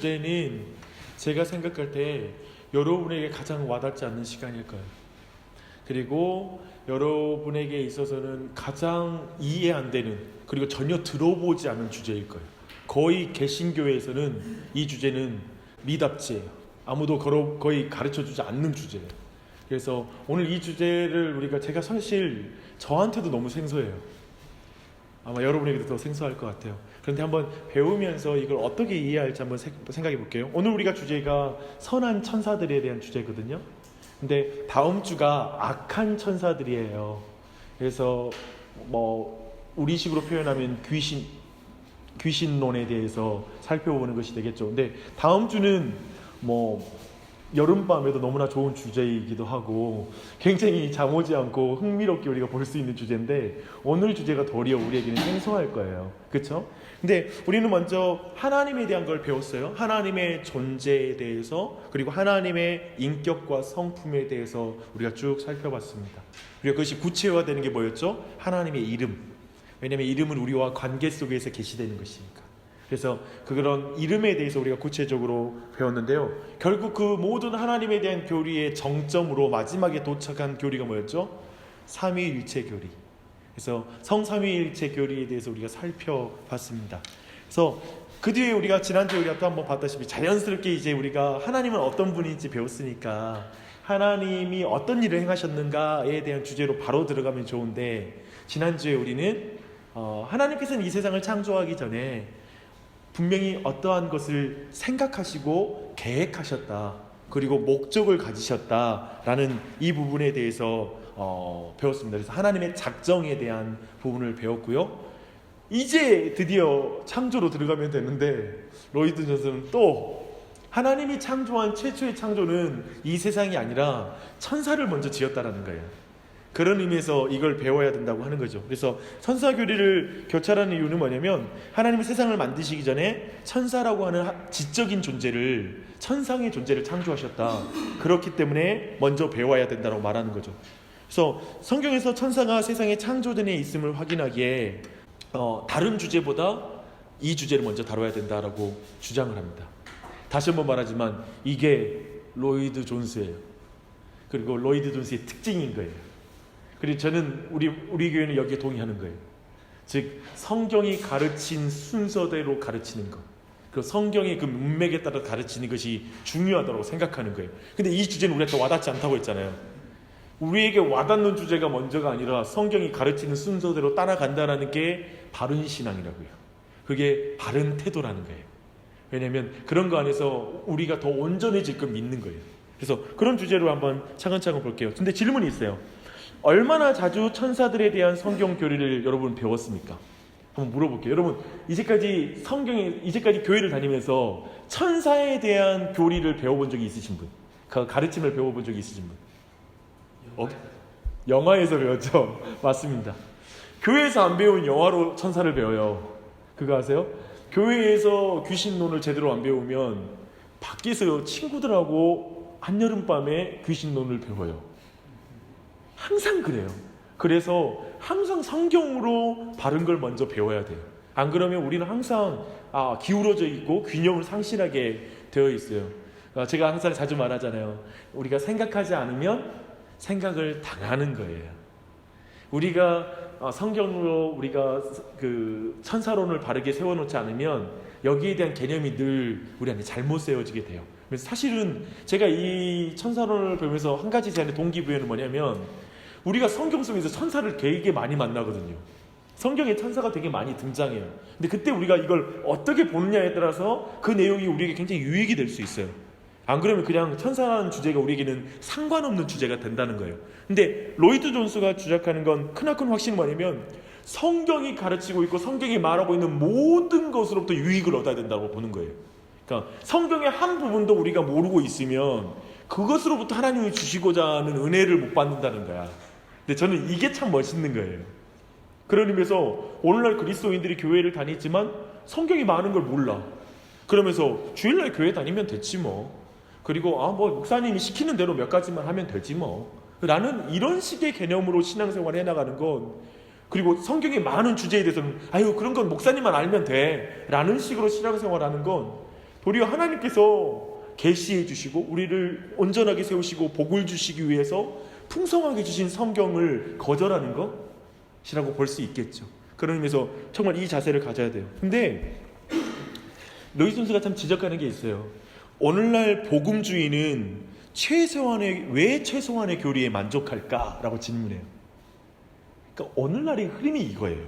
주제는 제가 생각할 때 여러분에게 가장 와닿지 않는 시간일 거예요. 그리고 여러분에게 있어서는 가장 이해 안 되는, 그리고 전혀 들어보지 않은 주제일 거예요. 거의 개신교회에서는 이 주제는 미답지예요. 아무도 거의 가르쳐주지 않는 주제예요. 그래서 오늘 이 주제를 제가 사실 저한테도 너무 생소해요. 아마 여러분에게도 더 생소할 것 같아요. 그런데 한번 배우면서 이걸 어떻게 이해할지 한번 생각해 볼게요. 오늘 우리가 주제가 선한 천사들에 대한 주제거든요. 근데 다음 주가 악한 천사들이에요. 그래서 우리식으로 표현하면 귀신론에 대해서 살펴보는 것이 되겠죠. 근데 다음 주는 여름밤에도 너무나 좋은 주제이기도 하고 굉장히 잠오지 않고 흥미롭게 우리가 볼 수 있는 주제인데, 오늘 주제가 도리어 우리에게는 생소할 거예요. 그렇죠? 근데 우리는 먼저 하나님에 대한 걸 배웠어요. 하나님의 존재에 대해서, 그리고 하나님의 인격과 성품에 대해서 우리가 쭉 살펴봤습니다. 그리고 그것이 구체화되는 게 뭐였죠? 하나님의 이름. 왜냐하면 이름은 우리와 관계 속에서 계시되는 것이니까. 그래서 그런 이름에 대해서 우리가 구체적으로 배웠는데요. 결국 그 모든 하나님에 대한 교리의 정점으로 마지막에 도착한 교리가 뭐였죠? 삼위일체 교리. 그래서 성삼위일체 교리에 대해서 우리가 살펴봤습니다. 그래서 그 뒤에 우리가 지난주에 우리가 또 한번 봤다시피 자연스럽게 이제 우리가 하나님은 어떤 분인지 배웠으니까 하나님이 어떤 일을 행하셨는가에 대한 주제로 바로 들어가면 좋은데, 지난주에 우리는 하나님께서는 이 세상을 창조하기 전에 분명히 어떠한 것을 생각하시고 계획하셨다, 그리고 목적을 가지셨다라는 이 부분에 대해서 배웠습니다. 그래서 하나님의 작정에 대한 부분을 배웠고요. 이제 드디어 창조로 들어가면 되는데, 로이드 존슨은 또 하나님이 창조한 최초의 창조는 이 세상이 아니라 천사를 먼저 지었다라는 거예요. 그런 의미에서 이걸 배워야 된다고 하는 거죠. 그래서 천사 교리를 교차하는 이유는 뭐냐면, 하나님이 세상을 만드시기 전에 천사라고 하는 지적인 존재를, 천상의 존재를 창조하셨다. 그렇기 때문에 먼저 배워야 된다고 말하는 거죠. 그래서 성경에서 천사가 세상의 창조 전에 있음을 확인하기에 다른 주제보다 이 주제를 먼저 다뤄야 된다라고 주장을 합니다. 다시 한번 말하지만 이게 로이드 존스예요. 그리고 로이드 존스의 특징인 거예요. 그리고 저는 우리 교회는 여기에 동의하는 거예요. 즉 성경이 가르친 순서대로 가르치는 것, 그 성경의 그 문맥에 따라 가르치는 것이 중요하다고 생각하는 거예요. 근데 이 주제는 우리한테 와닿지 않다고 했잖아요. 우리에게 와닿는 주제가 먼저가 아니라 성경이 가르치는 순서대로 따라간다는 게 바른 신앙이라고요. 그게 바른 태도라는 거예요. 왜냐하면 그런 거 안에서 우리가 더 온전해질끔 믿는 거예요. 그래서 그런 주제로 한번 차근차근 볼게요. 근데 질문이 있어요. 얼마나 자주 천사들에 대한 성경 교리를 여러분 배웠습니까? 한번 물어볼게요. 여러분 이제까지 교회를 다니면서 천사에 대한 교리를 배워본 적이 있으신 분? 그 가르침을 배워본 적이 있으신 분? 영화에서 배웠죠? 맞습니다. 교회에서 안 배운 영화로 천사를 배워요. 그거 아세요? 교회에서 귀신론을 제대로 안 배우면 밖에서 친구들하고 한여름밤에 귀신론을 배워요. 항상 그래요. 그래서 항상 성경으로 바른 걸 먼저 배워야 돼요. 안 그러면 우리는 항상 기울어져 있고 균형을 상실하게 되어 있어요. 제가 항상 자주 말하잖아요. 우리가 생각하지 않으면 생각을 당하는 거예요. 우리가 성경으로 우리가 그 천사론을 바르게 세워놓지 않으면 여기에 대한 개념이 늘 우리 안에 잘못 세워지게 돼요. 그래서 사실은 제가 이 천사론을 배우면서 한 가지 제 안에 동기부여는 뭐냐면, 우리가 성경 속에서 천사를 되게 많이 만나거든요. 성경에 천사가 되게 많이 등장해요. 근데 그때 우리가 이걸 어떻게 보느냐에 따라서 그 내용이 우리에게 굉장히 유익이 될 수 있어요. 안 그러면 그냥 천사라는 주제가 우리에게는 상관없는 주제가 된다는 거예요. 근데 로이드 존스가 주장하는 건 크나큰 확신이 뭐냐면, 성경이 가르치고 있고 성경이 말하고 있는 모든 것으로부터 유익을 얻어야 된다고 보는 거예요. 그러니까 성경의 한 부분도 우리가 모르고 있으면 그것으로부터 하나님이 주시고자 하는 은혜를 못 받는다는 거야. 근데 저는 이게 참 멋있는 거예요. 그런 의미에서 오늘날 그리스도인들이 교회를 다니지만 성경이 많은 걸 몰라. 그러면서 주일날 교회 다니면 됐지 뭐. 그리고 목사님이 시키는 대로 몇 가지만 하면 되지 뭐. 라는 이런 식의 개념으로 신앙생활을 해나가는 건, 그리고 성경의 많은 주제에 대해서는 그런 건 목사님만 알면 돼 라는 식으로 신앙생활하는 건 도리어 하나님께서 계시해 주시고 우리를 온전하게 세우시고 복을 주시기 위해서 풍성하게 주신 성경을 거절하는 것이라고 볼 수 있겠죠. 그런 의미에서 정말 이 자세를 가져야 돼요. 근데 로이드 존스가 참 지적하는 게 있어요. 오늘날 복음주의는 왜 최소한의 교리에 만족할까라고 질문해요. 그러니까 오늘날의 흐름이 이거예요.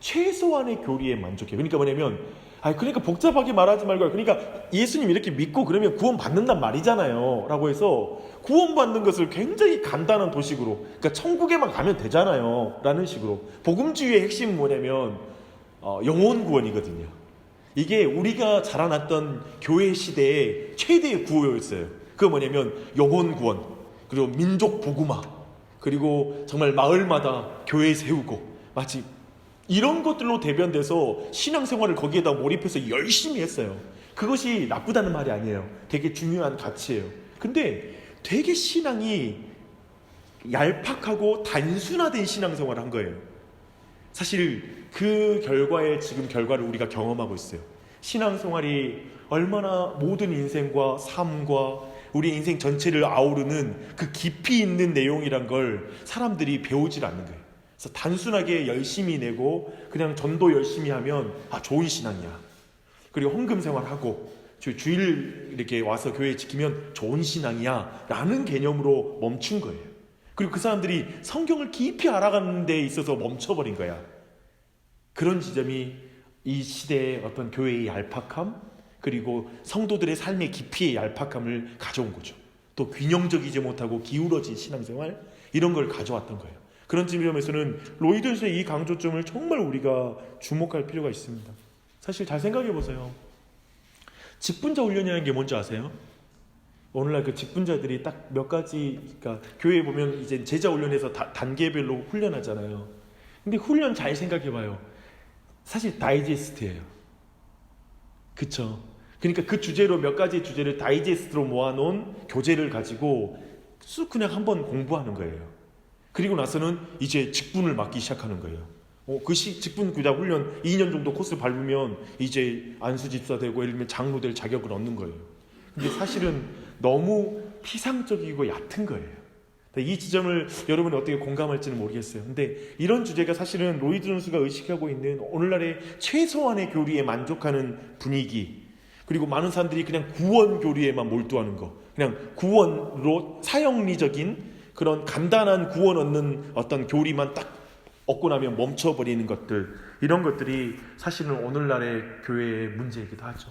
최소한의 교리에 만족해요. 그러니까 뭐냐면 그러니까 복잡하게 말하지 말고 그러니까 예수님 이렇게 믿고 그러면 구원 받는단 말이잖아요 라고 해서 구원 받는 것을 굉장히 간단한 도식으로 그러니까 천국에만 가면 되잖아요 라는 식으로 복음주의의 핵심은 뭐냐면 영혼 구원이거든요. 이게 우리가 자라났던 교회 시대의 최대의 구호였어요. 그거 뭐냐면 영혼 구원, 그리고 민족 복음화, 그리고 정말 마을마다 교회 세우고 마치 이런 것들로 대변돼서 신앙생활을 거기에다 몰입해서 열심히 했어요. 그것이 나쁘다는 말이 아니에요. 되게 중요한 가치예요. 근데 되게 신앙이 얄팍하고 단순화된 신앙생활을 한 거예요. 사실 그 결과에 지금 결과를 우리가 경험하고 있어요. 신앙생활이 얼마나 모든 인생과 삶과 우리 인생 전체를 아우르는 그 깊이 있는 내용이란 걸 사람들이 배우질 않는 거예요. 그래서 단순하게 열심히 내고 그냥 전도 열심히 하면 좋은 신앙이야. 그리고 헌금 생활하고 주일 이렇게 와서 교회 지키면 좋은 신앙이야 라는 개념으로 멈춘 거예요. 그리고 그 사람들이 성경을 깊이 알아가는 데 있어서 멈춰버린 거야. 그런 지점이 이 시대의 어떤 교회의 얄팍함, 그리고 성도들의 삶의 깊이의 얄팍함을 가져온 거죠. 또 균형적이지 못하고 기울어진 신앙생활, 이런 걸 가져왔던 거예요. 그런 지점에서는 로이드 존스의 이 강조점을 정말 우리가 주목할 필요가 있습니다. 사실 잘 생각해 보세요. 직분자 훈련이라는 게 뭔지 아세요? 오늘날 그 직분자들이 딱 몇 가지, 그러니까 교회에 보면 이제 제자 훈련에서 단계별로 훈련하잖아요. 근데 훈련 잘 생각해 봐요. 사실 다이제스트예요. 그쵸? 그러니까 그 주제로 몇 가지 주제를 다이제스트로 모아놓은 교재를 가지고 쑥 그냥 한번 공부하는 거예요. 그리고 나서는 이제 직분을 맡기 시작하는 거예요. 직분 구자 훈련 2년 정도 코스 밟으면 이제 안수집사 되고 예를 들면 장로 될 자격을 얻는 거예요. 근데 사실은 너무 피상적이고 얕은 거예요. 이 지점을 여러분이 어떻게 공감할지는 모르겠어요. 근데 이런 주제가 사실은 로이드 존스가 의식하고 있는 오늘날의 최소한의 교리에 만족하는 분위기, 그리고 많은 사람들이 그냥 구원 교리에만 몰두하는 거, 그냥 구원으로 사형리적인 그런 간단한 구원 얻는 어떤 교리만 딱 얻고 나면 멈춰버리는 것들, 이런 것들이 사실은 오늘날의 교회의 문제이기도 하죠.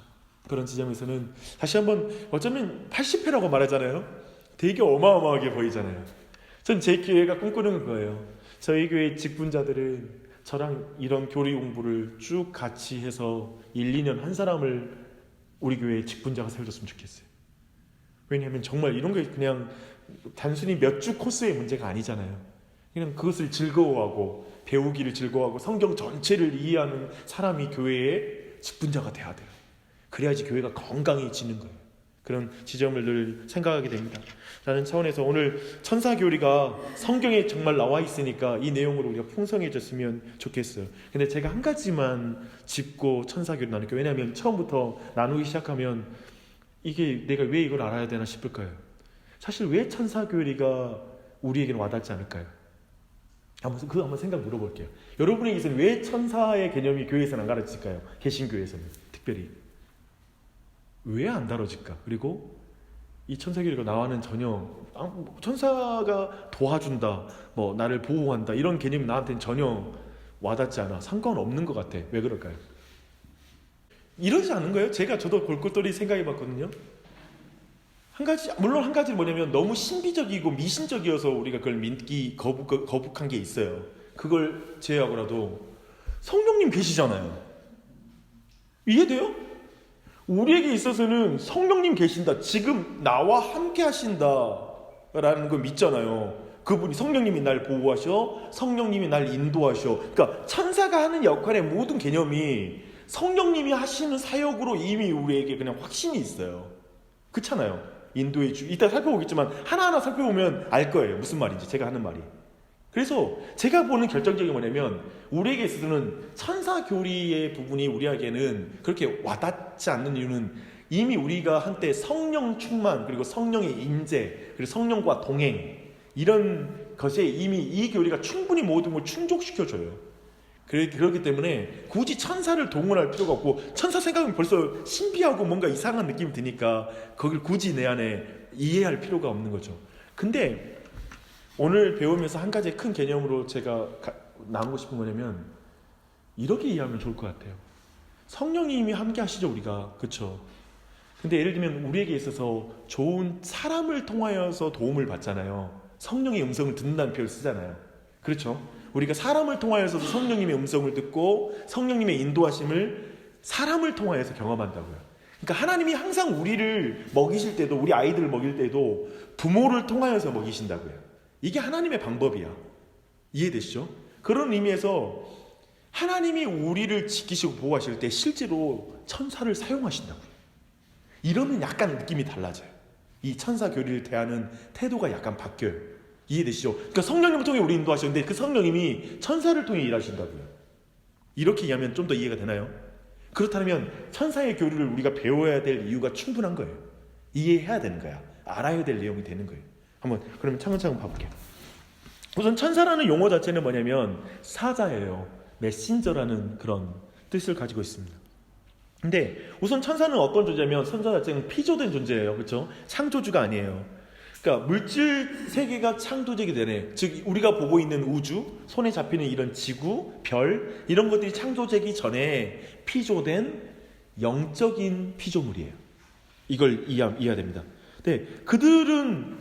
그런 지점에서는 다시 한번 어쩌면 80회라고 말하잖아요. 되게 어마어마하게 보이잖아요. 전 제 교회가 꿈꾸는 거예요. 저희 교회 직분자들은 저랑 이런 교리 공부를 쭉 같이 해서 1, 2년 한 사람을 우리 교회에 직분자가 세워줬으면 좋겠어요. 왜냐하면 정말 이런 게 그냥 단순히 몇 주 코스의 문제가 아니잖아요. 그냥 그것을 즐거워하고 배우기를 즐거워하고 성경 전체를 이해하는 사람이 교회의 직분자가 돼야 돼요. 그래야지 교회가 건강해지는 거예요. 그런 지점을 늘 생각하게 됩니다. 라는 차원에서 오늘 천사교리가 성경에 정말 나와 있으니까 이 내용으로 우리가 풍성해졌으면 좋겠어요. 근데 제가 한 가지만 짚고 천사교리 나눌게요. 왜냐하면 처음부터 나누기 시작하면 이게 내가 왜 이걸 알아야 되나 싶을 거예요. 사실 왜 천사교리가 우리에게는 와닿지 않을까요? 한번 생각 물어볼게요. 여러분에게서는 왜 천사의 개념이 교회에서는 안 가르쳐질까요? 개신교회에서는 특별히 왜 안 다뤄질까? 그리고 이 천사교리가 나와는 전혀 천사가 도와준다, 나를 보호한다 이런 개념이 나한테는 전혀 와닿지 않아. 상관없는 것 같아. 왜 그럴까요? 이러지 않은 거예요? 저도 골똘히 생각해봤거든요. 물론 한 가지는 뭐냐면 너무 신비적이고 미신적이어서 우리가 그걸 믿기 거북한 게 있어요. 그걸 제외하고라도 성령님 계시잖아요. 이해돼요? 우리에게 있어서는 성령님 계신다. 지금 나와 함께 하신다라는 걸 믿잖아요. 그분이 성령님이 날 보호하셔. 성령님이 날 인도하셔. 그러니까 천사가 하는 역할의 모든 개념이 성령님이 하시는 사역으로 이미 우리에게 그냥 확신이 있어요. 그렇잖아요. 인도의 주. 이따 살펴보겠지만 하나하나 살펴보면 알 거예요. 무슨 말인지 제가 하는 말이. 그래서 제가 보는 결정적인 게 뭐냐면 우리에게 있어서는 천사교리의 부분이 우리에게는 그렇게 와닿지 않는 이유는 이미 우리가 한때 성령 충만, 그리고 성령의 임재, 그리고 성령과 동행, 이런 것에 이미 이 교리가 충분히 모든 걸 충족시켜줘요. 그렇기 때문에 굳이 천사를 동원할 필요가 없고, 천사 생각하면 벌써 신비하고 뭔가 이상한 느낌이 드니까 그걸 굳이 내 안에 이해할 필요가 없는 거죠. 근데 오늘 배우면서 한 가지 큰 개념으로 제가 나누고 싶은 거냐면, 이렇게 이해하면 좋을 것 같아요. 성령님이 함께 하시죠, 우리가. 그렇죠? 근데 예를 들면 우리에게 있어서 좋은 사람을 통하여서 도움을 받잖아요. 성령의 음성을 듣는다는 표현을 쓰잖아요. 그렇죠? 우리가 사람을 통하여서도 성령님의 음성을 듣고 성령님의 인도하심을 사람을 통하여서 경험한다고요. 그러니까 하나님이 항상 우리를 먹이실 때도, 우리 아이들을 먹일 때도 부모를 통하여서 먹이신다고요. 이게 하나님의 방법이야. 이해되시죠? 그런 의미에서 하나님이 우리를 지키시고 보호하실 때 실제로 천사를 사용하신다고요. 이러면 약간 느낌이 달라져요. 이 천사 교리를 대하는 태도가 약간 바뀌어요. 이해되시죠? 그러니까 성령님을 통해 우리 인도하셨는데 그 성령님이 천사를 통해 일하신다고요. 이렇게 이해하면 좀 더 이해가 되나요? 그렇다면 천사의 교리를 우리가 배워야 될 이유가 충분한 거예요. 이해해야 되는 거야. 알아야 될 내용이 되는 거예요. 한번 그러면 차근차근 봐볼게요. 우선 천사라는 용어 자체는 뭐냐면 사자예요. 메신저라는 그런 뜻을 가지고 있습니다. 근데 우선 천사는 어떤 존재냐면, 천사 자체는 피조된 존재예요. 그렇죠? 창조주가 아니에요. 그러니까 물질 세계가 창조되기 전에, 즉 우리가 보고 있는 우주, 손에 잡히는 이런 지구, 별, 이런 것들이 창조되기 전에 피조된 영적인 피조물이에요. 이걸 이해해야 됩니다. 네, 그들은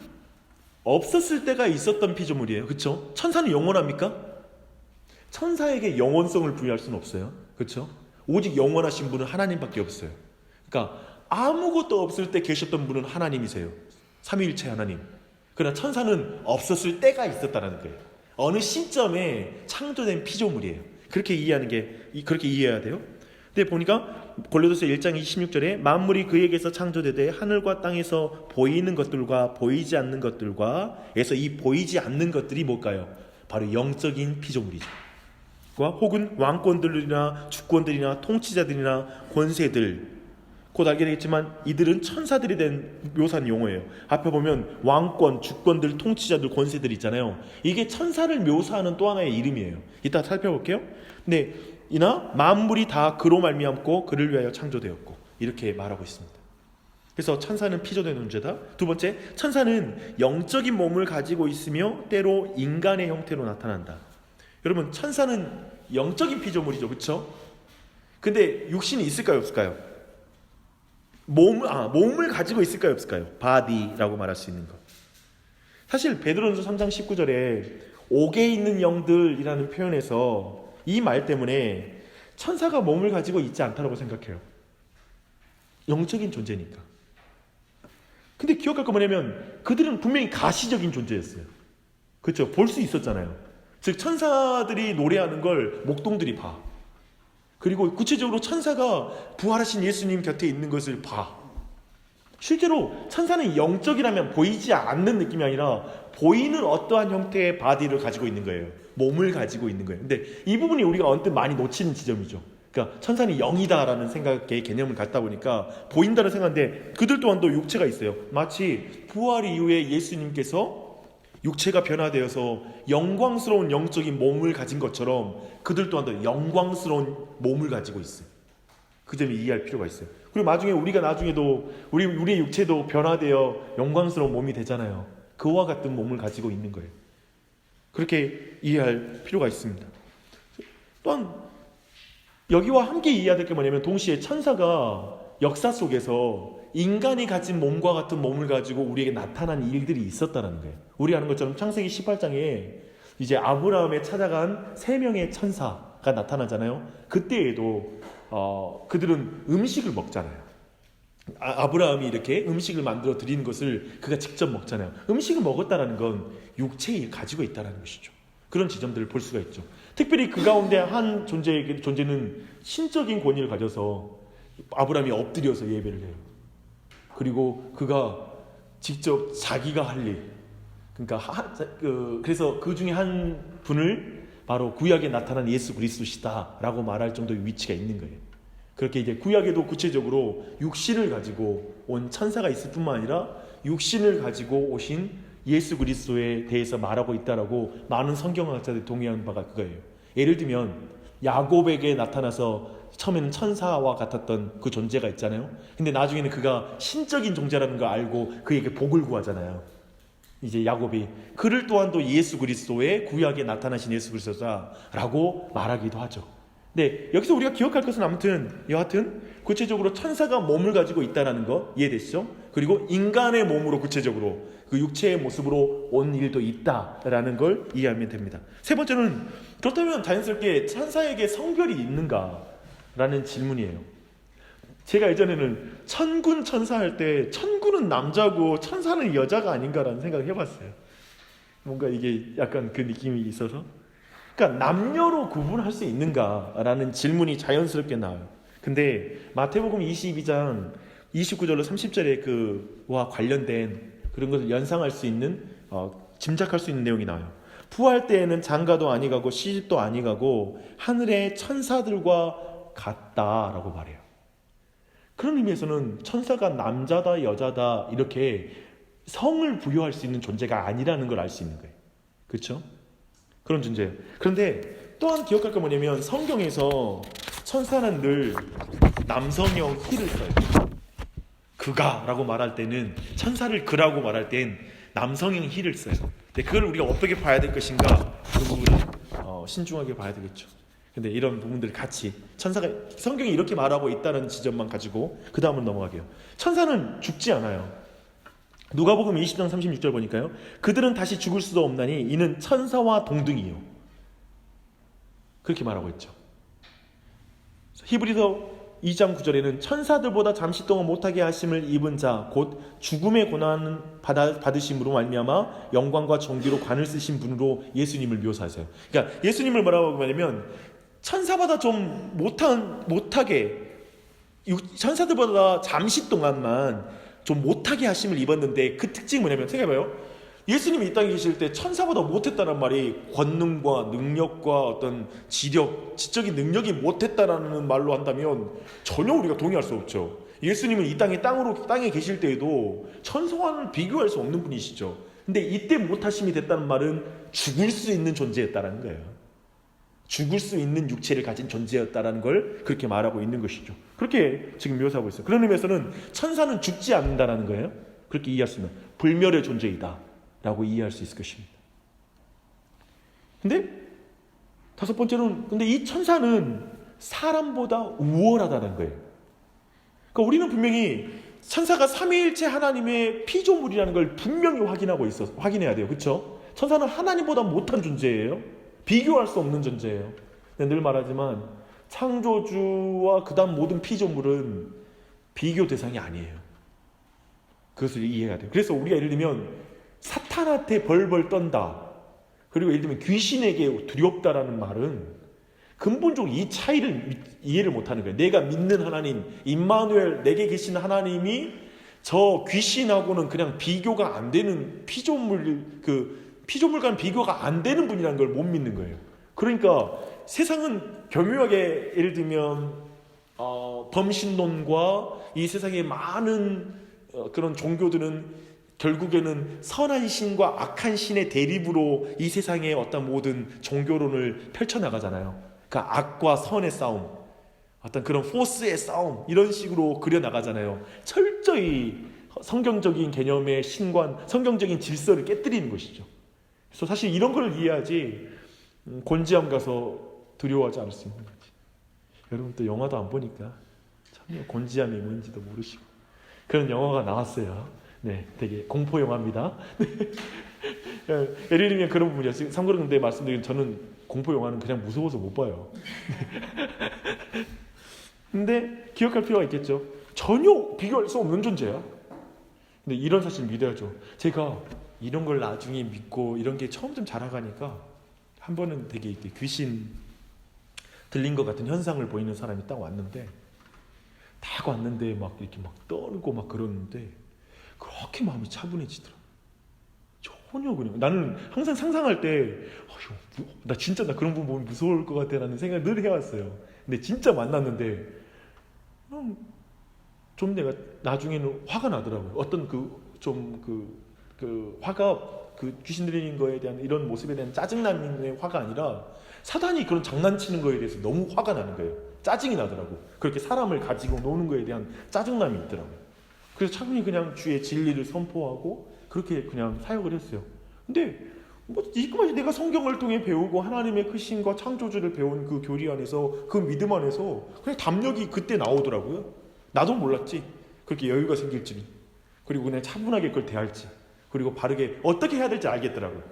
없었을 때가 있었던 피조물이에요. 그렇죠? 천사는 영원합니까? 천사에게 영원성을 부여할 수는 없어요. 그렇죠? 오직 영원하신 분은 하나님밖에 없어요. 그러니까 아무것도 없을 때 계셨던 분은 하나님이세요. 삼위일체 하나님. 그러나 천사는 없었을 때가 있었다는 거예요. 어느 시점에 창조된 피조물이에요. 그렇게 이해해야 돼요. 근데 보니까 고린도서 1장 26절에 만물이 그에게서 창조되되 하늘과 땅에서 보이는 것들과 보이지 않는 것들과, 그래서 이 보이지 않는 것들이 뭘까요? 바로 영적인 피조물이죠. 혹은 왕권들이나 주권들이나 통치자들이나 권세들, 곧 알게 되겠지만 이들은 천사들이 된 묘사한 용어예요. 앞에 보면 왕권, 주권들, 통치자들, 권세들 있잖아요. 이게 천사를 묘사하는 또 하나의 이름이에요. 이따 살펴볼게요. 근데 이나 만물이 다 그로 말미암고 그를 위하여 창조되었고, 이렇게 말하고 있습니다. 그래서 천사는 피조된 존재다. 두 번째, 천사는 영적인 몸을 가지고 있으며 때로 인간의 형태로 나타난다. 여러분, 천사는 영적인 피조물이죠. 그렇죠? 근데 육신이 있을까요, 없을까요? 몸을 가지고 있을까요, 없을까요? 바디라고 말할 수 있는 것. 사실 베드로전서 3장 19절에 옥에 있는 영들이라는 표현에서 이 말 때문에 천사가 몸을 가지고 있지 않다고 생각해요. 영적인 존재니까. 근데 기억할 거 뭐냐면 그들은 분명히 가시적인 존재였어요. 그렇죠? 볼 수 있었잖아요. 즉 천사들이 노래하는 걸 목동들이 봐. 그리고 구체적으로 천사가 부활하신 예수님 곁에 있는 것을 봐. 실제로 천사는 영적이라면 보이지 않는 느낌이 아니라 보이는 어떠한 형태의 바디를 가지고 있는 거예요. 몸을 가지고 있는 거예요. 근데 이 부분이 우리가 언뜻 많이 놓치는 지점이죠. 그러니까 천사는 영이다라는 생각의 개념을 갖다 보니까 보인다는 생각인데, 그들 또한도 육체가 있어요. 마치 부활 이후에 예수님께서 육체가 변화되어서 영광스러운 영적인 몸을 가진 것처럼 그들 또한도 영광스러운 몸을 가지고 있어요. 그 점을 이해할 필요가 있어요. 그리고 나중에도 우리의 육체도 변화되어 영광스러운 몸이 되잖아요. 그와 같은 몸을 가지고 있는 거예요. 그렇게 이해할 필요가 있습니다. 또한 여기와 함께 이해해야 될 게 뭐냐면, 동시에 천사가 역사 속에서 인간이 가진 몸과 같은 몸을 가지고 우리에게 나타난 일들이 있었다는 거예요. 우리 아는 것처럼 창세기 18장에 이제 아브라함에 찾아간 3명의 천사가 나타나잖아요. 그때에도 그들은 음식을 먹잖아요. 아브라함이 이렇게 음식을 만들어 드리는 것을 그가 직접 먹잖아요. 음식을 먹었다는 건 육체에 가지고 있다는 것이죠. 그런 지점들을 볼 수가 있죠. 특별히 그 가운데 한 존재는 신적인 권위를 가져서 아브라함이 엎드려서 예배를 해요. 그리고 그가 직접 자기가 할 일, 그러니까 그래서 그 중에 한 분을 바로 구약에 나타난 예수 그리스도시다라고 말할 정도의 위치가 있는 거예요. 그렇게 이제 구약에도 구체적으로 육신을 가지고 온 천사가 있을 뿐만 아니라 육신을 가지고 오신 예수 그리스도에 대해서 말하고 있다라고 많은 성경학자들이 동의하는 바가 그거예요. 예를 들면 야곱에게 나타나서 처음에는 천사와 같았던 그 존재가 있잖아요. 근데 나중에는 그가 신적인 존재라는 걸 알고 그에게 복을 구하잖아요. 이제 야곱이 그를 또한 또 예수 그리스도의 구약에 나타나신 예수 그리스도다라고 말하기도 하죠. 네, 여기서 우리가 기억할 것은 여하튼 구체적으로 천사가 몸을 가지고 있다는 거 이해되시죠? 그리고 인간의 몸으로 구체적으로 그 육체의 모습으로 온 일도 있다라는 걸 이해하면 됩니다. 세 번째는 그렇다면 자연스럽게 천사에게 성별이 있는가라는 질문이에요. 제가 예전에는 천군 천사 할 때 천군은 남자고 천사는 여자가 아닌가라는 생각을 해봤어요. 뭔가 이게 약간 그 느낌이 있어서 그러니까 남녀로 구분할 수 있는가라는 질문이 자연스럽게 나와요. 근데 마태복음 22장 29절로 30절에 그와 관련된 그런 것을 연상할 수 있는 짐작할 수 있는 내용이 나와요. 부활 때에는 장가도 아니가고 시집도 아니가고 하늘의 천사들과 같다라고 말해요. 그런 의미에서는 천사가 남자다 여자다 이렇게 성을 부여할 수 있는 존재가 아니라는 걸 알 수 있는 거예요. 그렇죠? 그런 존재예요. 그런데 또한 기억할 건 뭐냐면 성경에서 천사는 늘 남성형 히를 써요. 그가라고 말할 때는 천사를 그라고 말할 땐 남성형 히를 써요. 근데 그걸 우리가 어떻게 봐야 될 것인가 그 부분을 신중하게 봐야 되겠죠. 근데 이런 부분들 같이 천사가 성경이 이렇게 말하고 있다는 지점만 가지고 그 다음으로 넘어가게요. 천사는 죽지 않아요. 누가복음 20장 36절 보니까요. 그들은 다시 죽을 수도 없나니 이는 천사와 동등이요. 그렇게 말하고 있죠. 히브리서 2장 9절에는 천사들보다 잠시 동안 못하게 하심을 입은 자 곧 죽음의 고난을 받으심으로 말미암아 영광과 존귀로 관을 쓰신 분으로 예수님을 묘사하세요. 그러니까 예수님을 뭐라고 하냐면 천사보다 좀 못하게 천사들보다 잠시 동안만 좀 못하게 하심을 입었는데 그 특징이 뭐냐면 생각해봐요. 예수님이 이 땅에 계실 때 천사보다 못했다는 말이 권능과 능력과 어떤 지적인 능력이 못했다라는 말로 한다면 전혀 우리가 동의할 수 없죠. 예수님은 이 땅에 계실 때에도 천사와는 비교할 수 없는 분이시죠. 근데 이때 못하심이 됐다는 말은 죽을 수 있는 존재였다는 거예요. 죽을 수 있는 육체를 가진 존재였다는 걸 그렇게 말하고 있는 것이죠. 그렇게 지금 묘사하고 있어요. 그런 의미에서는 천사는 죽지 않는다는 거예요. 그렇게 이해할 수 있는 불멸의 존재이다 라고 이해할 수 있을 것입니다. 근데 다섯 번째로는 근데 이 천사는 사람보다 우월하다는 거예요. 그러니까 우리는 분명히 천사가 삼위일체 하나님의 피조물이라는 걸 분명히 확인해야 돼요. 그렇죠? 천사는 하나님보다 못한 존재예요. 비교할 수 없는 존재예요. 늘 말하지만 창조주와 그 다음 모든 피조물은 비교 대상이 아니에요. 그것을 이해해야 돼요. 그래서 우리가 예를 들면 사탄한테 벌벌 떤다. 그리고 예를 들면 귀신에게 두렵다라는 말은 근본적으로 이 차이를 이해를 못하는 거예요. 내가 믿는 하나님, 임마누엘, 내게 계신 하나님이 저 귀신하고는 그냥 비교가 안 되는 피조물과는 비교가 안 되는 분이라는 걸 못 믿는 거예요. 그러니까 세상은 교묘하게 예를 들면 범신론과 이 세상의 많은 그런 종교들은 결국에는 선한 신과 악한 신의 대립으로 이 세상의 어떤 모든 종교론을 펼쳐나가잖아요. 그러니까 악과 선의 싸움, 어떤 그런 포스의 싸움 이런 식으로 그려나가잖아요. 철저히 성경적인 개념의 신관, 성경적인 질서를 깨뜨리는 것이죠. 그래서 사실 이런 걸 이해하지 곤지암 가서 두려워하지 않을 수 있는 거지. 여러분 또 영화도 안 보니까 참 곤지암이 뭔지도 모르시고 그런 영화가 나왔어요. 네, 되게 공포 영화입니다. 예를 들면 그런 부분이었어요. 참고로 근데 말씀드린 저는 공포 영화는 그냥 무서워서 못 봐요. 근데 기억할 필요가 있겠죠. 전혀 비교할 수 없는 존재야. 근데 이런 사실을 믿어야죠. 제가 이런 걸 나중에 믿고 이런 게 처음 좀 자라가니까 한 번은 되게 귀신 들린 것 같은 현상을 보이는 사람이 딱 왔는데 딱 왔는데 막 이렇게 막 떨고 막 그러는데 그렇게 마음이 차분해지더라. 전혀 그냥 나는 항상 상상할 때 나 진짜 나 그런 부분 보면 무서울 것 같아 라는 생각을 늘 해왔어요. 근데 진짜 만났는데 좀 내가 나중에는 화가 나더라고요. 어떤 화가 귀신 들리는 거에 대한 이런 모습에 대한 짜증남의 화가 아니라 사단이 그런 장난치는 거에 대해서 너무 화가 나는 거예요. 짜증이 나더라고. 그렇게 사람을 가지고 노는 거에 대한 짜증남이 있더라고요. 그래서 차분히 그냥 주의 진리를 선포하고 그렇게 그냥 사역을 했어요. 근데 이것까지 내가 성경을 통해 배우고 하나님의 크신과 창조주를 배운 그 교리 안에서 그 믿음 안에서 그냥 담력이 그때 나오더라고요. 나도 몰랐지. 그렇게 여유가 생길 줄이. 그리고 그냥 차분하게 그걸 대할지. 그리고 바르게 어떻게 해야 될지 알겠더라고요.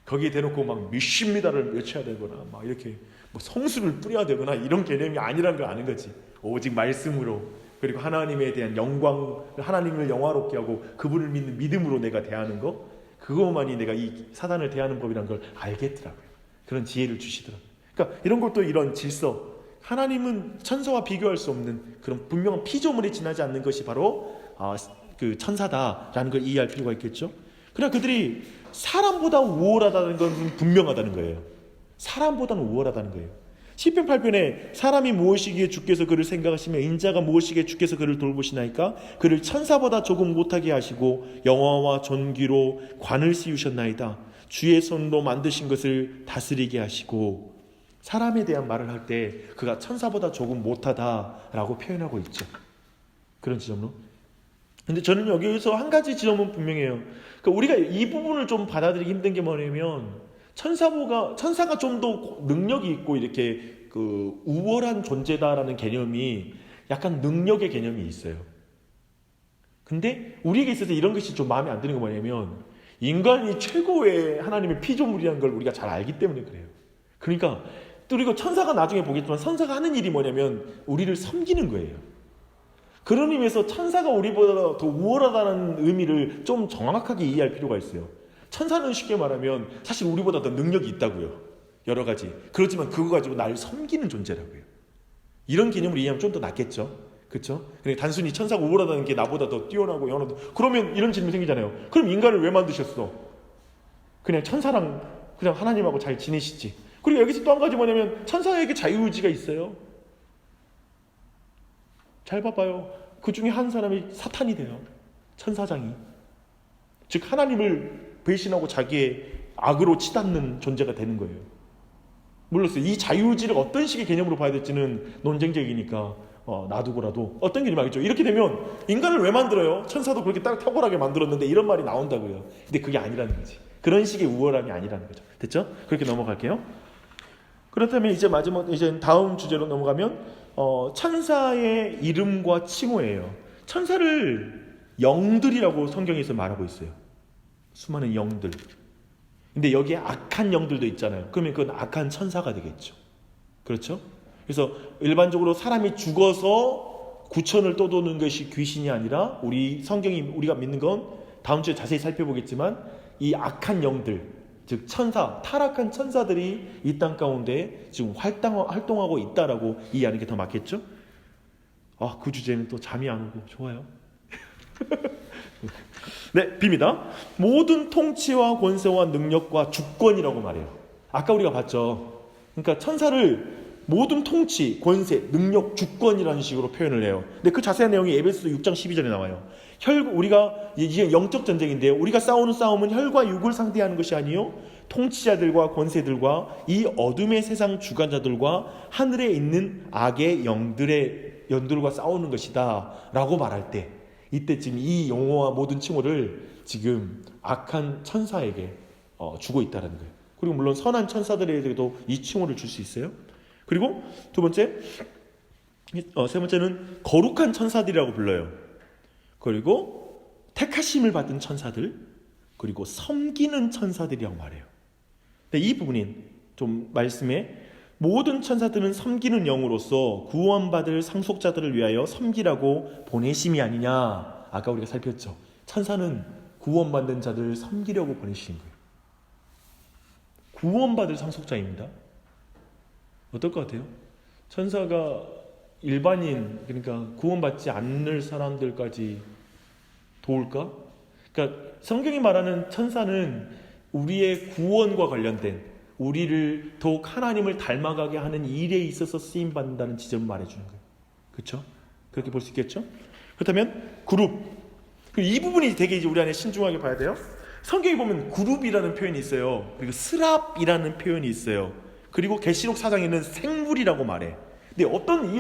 거기에 대놓고 막 몇십미다를 외쳐야 되거나 막 이렇게 성수를 뿌려야 되거나 이런 개념이 아니라는 걸 아는 거지. 오직 말씀으로 그리고 하나님에 대한 영광, 하나님을 영화롭게 하고 그분을 믿는 믿음으로 내가 대하는 거, 그것만이 내가 이 사단을 대하는 법이라는 걸 알겠더라고요. 그런 지혜를 주시더라고요. 그러니까 이런 것도 이런 질서, 하나님은 천사와 비교할 수 없는 그런 분명한 피조물에 지나지 않는 것이 바로 그 천사다라는 걸 이해할 필요가 있겠죠. 그러나 그들이 사람보다 우월하다는 건 분명하다는 거예요. 사람보다는 우월하다는 거예요. 시편 8편에 사람이 무엇이기에 주께서 그를 생각하시며 인자가 무엇이기에 주께서 그를 돌보시나이까 그를 천사보다 조금 못하게 하시고 영화와 존귀로 관을 씌우셨나이다. 주의 손으로 만드신 것을 다스리게 하시고, 사람에 대한 말을 할 때 그가 천사보다 조금 못하다라고 표현하고 있죠. 그런 지점으로. 근데 저는 여기서 한 가지 지점은 분명해요. 그러니까 우리가 이 부분을 좀 받아들이기 힘든 게 뭐냐면 천사가 좀 더 능력이 있고 이렇게 우월한 존재다라는 개념이 약간 능력의 개념이 있어요. 근데 우리에게 있어서 이런 것이 좀 마음에 안 드는 게 뭐냐면 인간이 최고의 하나님의 피조물이라는 걸 우리가 잘 알기 때문에 그래요. 그러니까 그리고 천사가 나중에 보겠지만 천사가 하는 일이 뭐냐면 우리를 섬기는 거예요. 그런 의미에서 천사가 우리보다 더 우월하다는 의미를 좀 정확하게 이해할 필요가 있어요. 천사는 쉽게 말하면 사실 우리보다 더 능력이 있다고요. 여러 가지. 그렇지만 그거 가지고 나를 섬기는 존재라고요. 이런 개념을 이해하면 좀 더 낫겠죠. 그렇죠? 그러니까 단순히 천사가 우월하다는 게 나보다 더 뛰어나고 연하다. 그러면 이런 질문이 생기잖아요. 그럼 인간을 왜 만드셨어? 그냥 천사랑 그냥 하나님하고 잘 지내시지. 그리고 여기서 또 한 가지 뭐냐면 천사에게 자유의지가 있어요. 잘 봐봐요. 그 중에 한 사람이 사탄이 돼요. 천사장이. 즉 하나님을 배신하고 자기의 악으로 치닫는 존재가 되는 거예요. 물론 이 자유의지를 어떤 식의 개념으로 봐야 될지는 논쟁적이니까 놔두고라도 어떤 개념이 알겠죠. 이렇게 되면 인간을 왜 만들어요? 천사도 그렇게 딱 탁월하게 만들었는데 이런 말이 나온다고요. 근데 그게 아니라는 거지. 그런 식의 우월함이 아니라는 거죠. 됐죠? 그렇게 넘어갈게요. 그렇다면 이제 마지막 이제 다음 주제로 넘어가면 천사의 이름과 칭호예요. 천사를 영들이라고 성경에서 말하고 있어요. 수많은 영들. 근데 여기에 악한 영들도 있잖아요. 그러면 그건 악한 천사가 되겠죠. 그렇죠? 그래서 일반적으로 사람이 죽어서 구천을 떠도는 것이 귀신이 아니라 우리 성경이 우리가 믿는 건 다음 주에 자세히 살펴보겠지만 이 악한 영들, 즉 천사, 타락한 천사들이 이 땅 가운데 지금 활동하고 있다라고 이해하는 게 더 맞겠죠? 그 주제는 또 잠이 안 오고 좋아요. 네, 빕니다. 모든 통치와 권세와 능력과 주권이라고 말해요. 아까 우리가 봤죠. 그러니까 천사를 모든 통치, 권세, 능력, 주권이라는 식으로 표현을 해요. 근데 그 자세한 내용이 에베소서 6장 12절에 나와요. 우리가 이게 영적 전쟁인데요. 우리가 싸우는 싸움은 혈과 육을 상대하는 것이 아니요 통치자들과 권세들과 이 어둠의 세상 주관자들과 하늘에 있는 악의 영들과 싸우는 것이다 라고 말할 때 이때쯤 이 용어와 모든 칭호를 지금 악한 천사에게 주고 있다는 거예요. 그리고 물론 선한 천사들에게도 이 칭호를 줄 수 있어요. 그리고 세 번째는 거룩한 천사들이라고 불러요. 그리고 택하심을 받은 천사들, 그리고 섬기는 천사들이라고 말해요. 근데 이 부분이 좀 말씀에 모든 천사들은 섬기는 영으로서 구원받을 상속자들을 위하여 섬기라고 보내심이 아니냐. 아까 우리가 살폈죠. 천사는 구원받는 자들을 섬기려고 보내신 거예요. 구원받을 상속자입니다. 어떨 것 같아요? 천사가 일반인, 그러니까 구원받지 않을 사람들까지 도울까? 그러니까 성경이 말하는 천사는 우리의 구원과 관련된, 우리를 더욱 하나님을 닮아가게 하는 일에 있어서 쓰임받는다는 지점을 말해주는 거예요. 그렇죠? 그렇게 볼 수 있겠죠? 그렇다면 그룹. 이 부분이 되게 이제 우리 안에 신중하게 봐야 돼요. 성경에 보면 그룹이라는 표현이 있어요. 그리고 스랍이라는 표현이 있어요. 그리고 계시록 4장에는 생물이라고 말해. 근데 어떤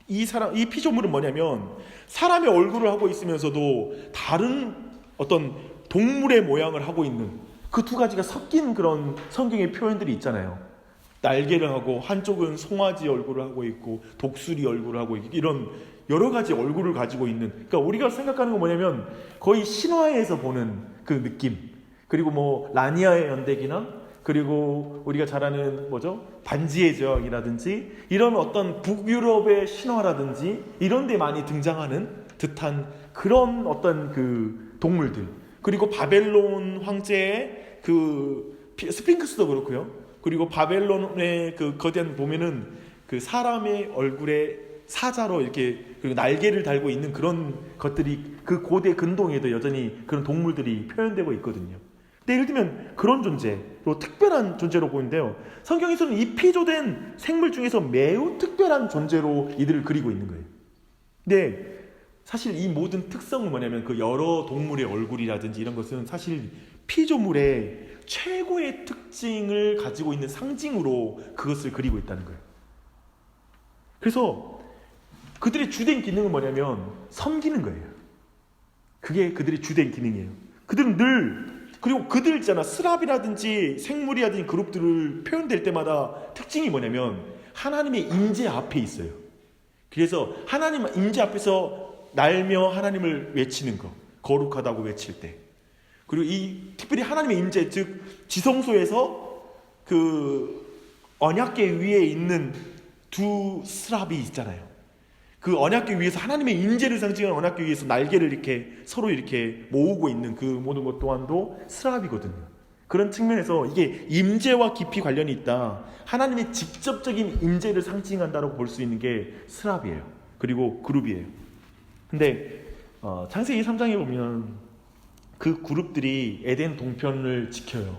이 피조물은 뭐냐면 사람의 얼굴을 하고 있으면서도 다른 어떤 동물의 모양을 하고 있는 그 두 가지가 섞인 그런 성경의 표현들이 있잖아요. 날개를 하고 한쪽은 송아지 얼굴을 하고 있고 독수리 얼굴을 하고 있고 이런 여러 가지 얼굴을 가지고 있는, 그러니까 우리가 생각하는 건 뭐냐면 거의 신화에서 보는 그 느낌. 그리고 뭐 라니아의 연대기나 그리고 우리가 잘 아는 뭐죠? 반지의 제왕이라든지 이런 어떤 북유럽의 신화라든지 이런 데 많이 등장하는 듯한 그런 어떤 그 동물들. 그리고 바벨론 황제의 그 스핑크스도 그렇고요. 그리고 바벨론의 그 거대한 보면은 그 사람의 얼굴에 사자로 이렇게 그리고 날개를 달고 있는 그런 것들이 그 고대 근동에도 여전히 그런 동물들이 표현되고 있거든요. 근데 예를 들면 그런 존재로 특별한 존재로 보이는데요. 성경에서는 이 피조된 생물 중에서 매우 특별한 존재로 이들을 그리고 있는 거예요. 근데 사실 이 모든 특성은 뭐냐면 그 여러 동물의 얼굴이라든지 이런 것은 사실 피조물의 최고의 특징을 가지고 있는 상징으로 그것을 그리고 있다는 거예요. 그래서 그들의 주된 기능은 뭐냐면 섬기는 거예요. 그게 그들의 주된 기능이에요. 그들은 늘, 그리고 그들 있잖아, 스랍이라든지 생물이라든지 그룹들을 표현될 때마다 특징이 뭐냐면 하나님의 임재 앞에 있어요. 그래서 하나님 임재 앞에서 날며 하나님을 외치는 거, 거룩하다고 외칠 때, 그리고 이 특별히 하나님의 임재, 즉 지성소에서 그 언약궤 위에 있는 두 스랍이 있잖아요. 그 언약궤 위에서 하나님의 임재를 상징하는 언약궤 위에서 날개를 이렇게 서로 이렇게 모으고 있는 그 모든 것 또한도 스랍이거든요. 그런 측면에서 이게 임재와 깊이 관련이 있다. 하나님의 직접적인 임재를 상징한다고 볼 수 있는 게 스랍이에요. 그리고 그룹이에요. 근데 창세기 3장에 보면 그 그룹들이 에덴 동편을 지켜요.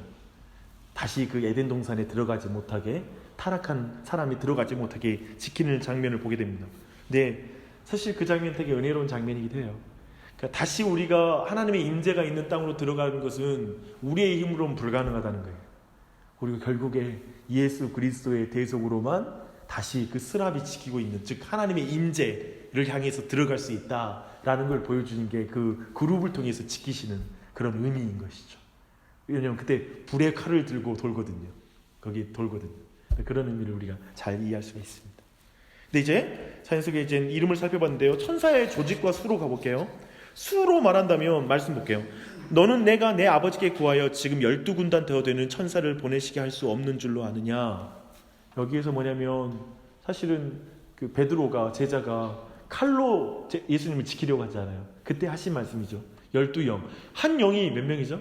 다시 그 에덴 동산에 들어가지 못하게, 타락한 사람이 들어가지 못하게 지키는 장면을 보게 됩니다. 근데 사실 그 장면 되게 은혜로운 장면이기도 해요. 그러니까 다시 우리가 하나님의 임재가 있는 땅으로 들어가는 것은 우리의 힘으로는 불가능하다는 거예요. 그리고 결국에 예수 그리스도의 대속으로만 다시 그 스랍이 지키고 있는, 즉 하나님의 임재를 향해서 들어갈 수 있다라는 걸 보여주는 게 그 그룹을 통해서 지키시는 그런 의미인 것이죠. 왜냐하면 그때 불의 칼을 들고 돌거든요. 거기 돌거든요. 그런 의미를 우리가 잘 이해할 수가 있습니다. 근데 이제 사연 속에 이제 이름을 살펴봤는데요. 천사의 조직과 수로 가볼게요. 수로 말한다면 말씀 볼게요. 너는 내가 내 아버지께 구하여 지금 12군단 되어 되는 천사를 보내시게 할 수 없는 줄로 아느냐. 여기에서 뭐냐면 사실은 그 베드로가, 제자가 칼로 예수님을 지키려고 하잖아요. 그때 하신 말씀이죠. 12영. 한 영이 몇 명이죠?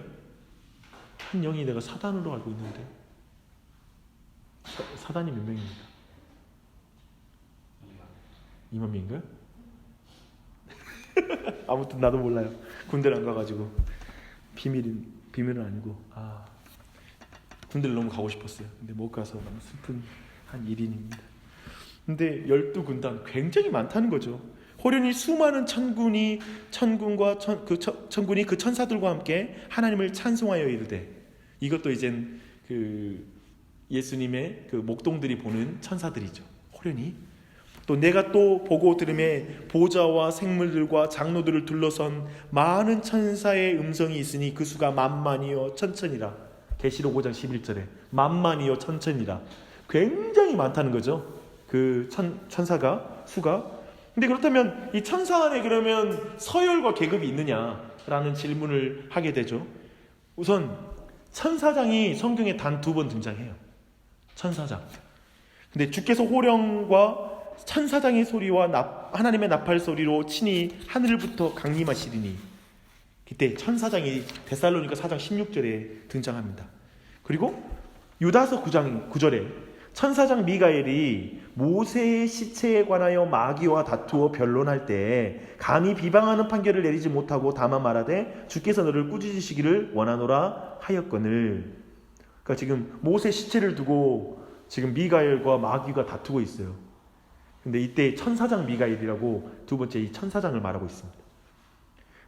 한 영이 내가 사단으로 알고 있는데 사단이 몇 명입니까? 2만 명인가요? 아무튼 나도 몰라요. 군대를 안 가가지고 비밀은 아니고 군대를 너무 가고 싶었어요. 근데 못 가서 너무 슬픈 한 일인입니다. 근데 12군단 굉장히 많다는 거죠. 호련히 수많은 천군이 그 천사들과 함께 하나님을 찬송하여 이르되, 이것도 이젠 그 예수님의 그 목동들이 보는 천사들이죠. 호련히. 또 내가 또 보고 들음에 보좌와 생물들과 장로들을 둘러선 많은 천사의 음성이 있으니 그 수가 만만이요 천천이라. 계시록 5장 11절에 만만이요 천천이라. 굉장히 많다는 거죠. 그 천사가, 수가. 근데 그렇다면 이 천사 안에 그러면 서열과 계급이 있느냐라는 질문을 하게 되죠. 우선 천사장이 성경에 단 2번 등장해요. 천사장. 근데 주께서 호령과 천사장의 소리와 하나님의 나팔 소리로 친히 하늘부터 강림하시리니, 그때 천사장이 데살로니가 4장 16절에 등장합니다. 그리고 유다서 9장 9절에 천사장 미가엘이 모세의 시체에 관하여 마귀와 다투어 변론할 때 감히 비방하는 판결을 내리지 못하고 다만 말하되 주께서 너를 꾸짖으시기를 원하노라 하였거늘. 그러니까 지금 모세 시체를 두고 지금 미가엘과 마귀가 다투고 있어요. 근데 이때 천사장 미가엘이라고 두 번째 이 천사장을 말하고 있습니다.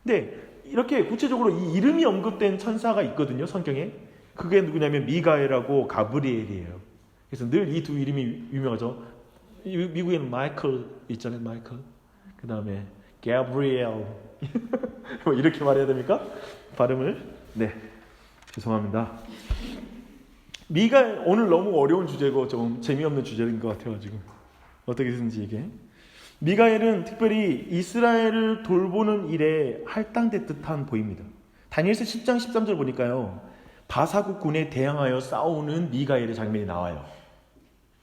근데 이렇게 구체적으로 이 이름이 언급된 천사가 있거든요, 성경에. 그게 누구냐면 미가엘하고 가브리엘이에요. 그래서 늘 이 두 이름이 유명하죠. 미국에는 마이클 있잖아요, 마이클. 그 다음에 가브리엘. 뭐 이렇게 말해야 됩니까? 발음을? 네, 죄송합니다. 오늘 너무 어려운 주제고 좀 재미없는 주제인 것 같아가지고 어떻게 쓰는지 이게. 미가엘은 특별히 이스라엘을 돌보는 일에 할당된 듯한 보입니다. 다니엘서 10장 13절 보니까요, 바사국 군에 대항하여 싸우는 미가엘의 장면이 나와요.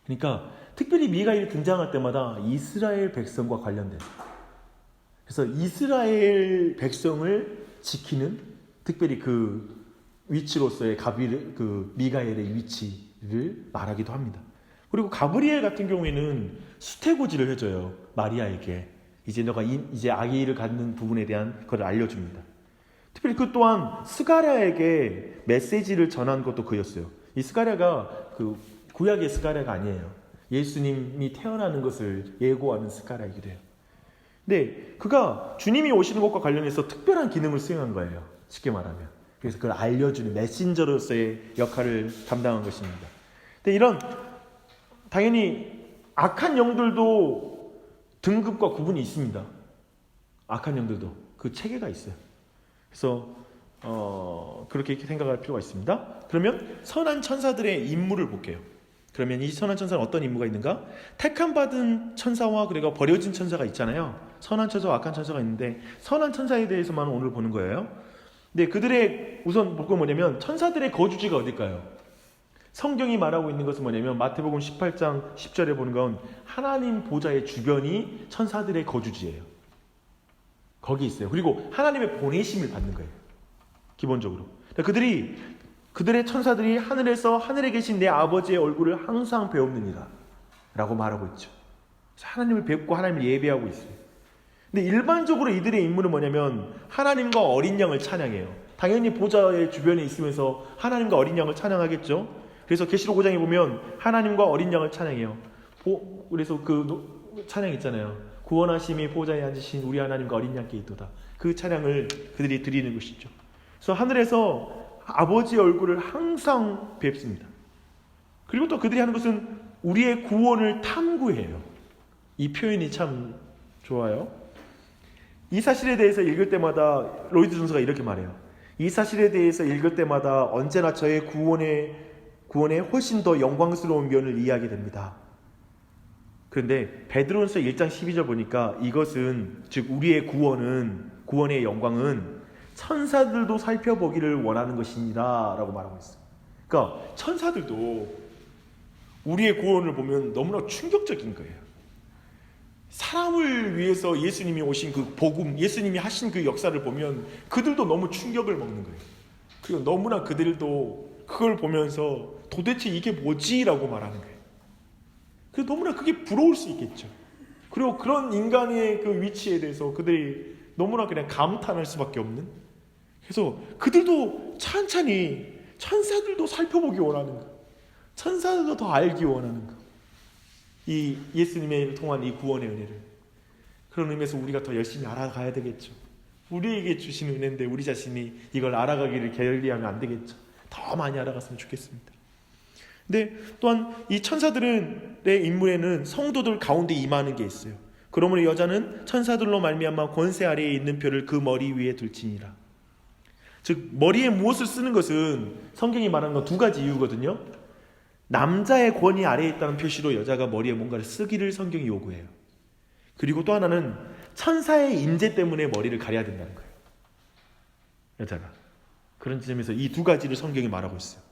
그러니까 특별히 미가엘이 등장할 때마다 이스라엘 백성과 관련된, 그래서 이스라엘 백성을 지키는 특별히 그 위치로서의 미가엘의 위치를 말하기도 합니다. 그리고 가브리엘 같은 경우에는 수태고지를 해줘요, 마리아에게. 이제 너가 이제 아기를 갖는 부분에 대한 그걸 알려줍니다. 특별히 그 또한 스가랴에게 메시지를 전한 것도 그였어요. 이 스가랴가 그 구약의 스가랴가 아니에요. 예수님이 태어나는 것을 예고하는 스가랴이기도 해요. 근데 그가 주님이 오시는 것과 관련해서 특별한 기능을 수행한 거예요, 쉽게 말하면. 그래서 그걸 알려주는 메신저로서의 역할을 담당한 것입니다. 근데 이런 당연히 악한 영들도 등급과 구분이 있습니다. 악한 영들도 그 체계가 있어요. 그래서 그렇게 생각할 필요가 있습니다. 그러면 선한 천사들의 임무를 볼게요. 그러면 이 선한 천사는 어떤 임무가 있는가? 택함받은 천사와 그리고 버려진 천사가 있잖아요. 선한 천사와 악한 천사가 있는데 선한 천사에 대해서만 오늘 보는 거예요. 근데 그들의 우선 볼 건 뭐냐면 천사들의 거주지가 어딜까요? 성경이 말하고 있는 것은 뭐냐면 마태복음 18장 10절에 보는 건 하나님 보좌의 주변이 천사들의 거주지예요. 거기 있어요. 그리고 하나님의 보내심을 받는 거예요, 기본적으로. 그들의 천사들이 하늘에서 하늘에 계신 내 아버지의 얼굴을 항상 배웁느니라 라고 말하고 있죠. 그래서 하나님을 뵙고 하나님을 예배하고 있어요. 근데 일반적으로 이들의 임무는 뭐냐면 하나님과 어린 양을 찬양해요. 당연히 보좌의 주변에 있으면서 하나님과 어린 양을 찬양하겠죠. 그래서 계시록 5장에 보면 하나님과 어린 양을 찬양해요. 그래서 그 찬양 있잖아요. 구원하심이 보좌에 앉으신 우리 하나님과 어린 양께 있도다. 그 찬양을 그들이 드리는 것이죠. 그래서 하늘에서 아버지의 얼굴을 항상 뵙습니다. 그리고 또 그들이 하는 것은 우리의 구원을 탐구해요. 이 표현이 참 좋아요. 이 사실에 대해서 읽을 때마다 로이드 존스가 이렇게 말해요. 이 사실에 대해서 읽을 때마다 언제나 저의 구원에 훨씬 더 영광스러운 면을 이해하게 됩니다. 그런데 베드로전서 1장 12절 보니까 이것은, 즉 우리의 구원의 영광은 천사들도 살펴보기를 원하는 것입니다 라고 말하고 있어요. 그러니까 천사들도 우리의 구원을 보면 너무나 충격적인 거예요. 사람을 위해서 예수님이 오신 그 복음, 예수님이 하신 그 역사를 보면 그들도 너무 충격을 먹는 거예요. 그리고 너무나 그들도 그걸 보면서 도대체 이게 뭐지? 라고 말하는 거예요. 그래서 너무나 그게 부러울 수 있겠죠. 그리고 그런 인간의 그 위치에 대해서 그들이 너무나 그냥 감탄할 수밖에 없는. 그래서 그들도 찬찬히 천사들도 살펴보기 원하는 거, 천사들도 더 알기 원하는 거, 이 예수님의 통한 이 구원의 은혜를. 그런 의미에서 우리가 더 열심히 알아가야 되겠죠. 우리에게 주신 은혜인데 우리 자신이 이걸 알아가기를 게을리하면 안 되겠죠. 더 많이 알아갔으면 좋겠습니다. 근데 또한 이 천사들의 임무에는 성도들 가운데 임하는 게 있어요. 그러므로 여자는 천사들로 말미암아 권세 아래에 있는 표를 그 머리 위에 둘지니라. 즉 머리에 무엇을 쓰는 것은 성경이 말하는 건 두 가지 이유거든요. 남자의 권위 아래에 있다는 표시로 여자가 머리에 뭔가를 쓰기를 성경이 요구해요. 그리고 또 하나는 천사의 임재 때문에 머리를 가려야 된다는 거예요, 여자가. 그런 점에서 이 두 가지를 성경이 말하고 있어요.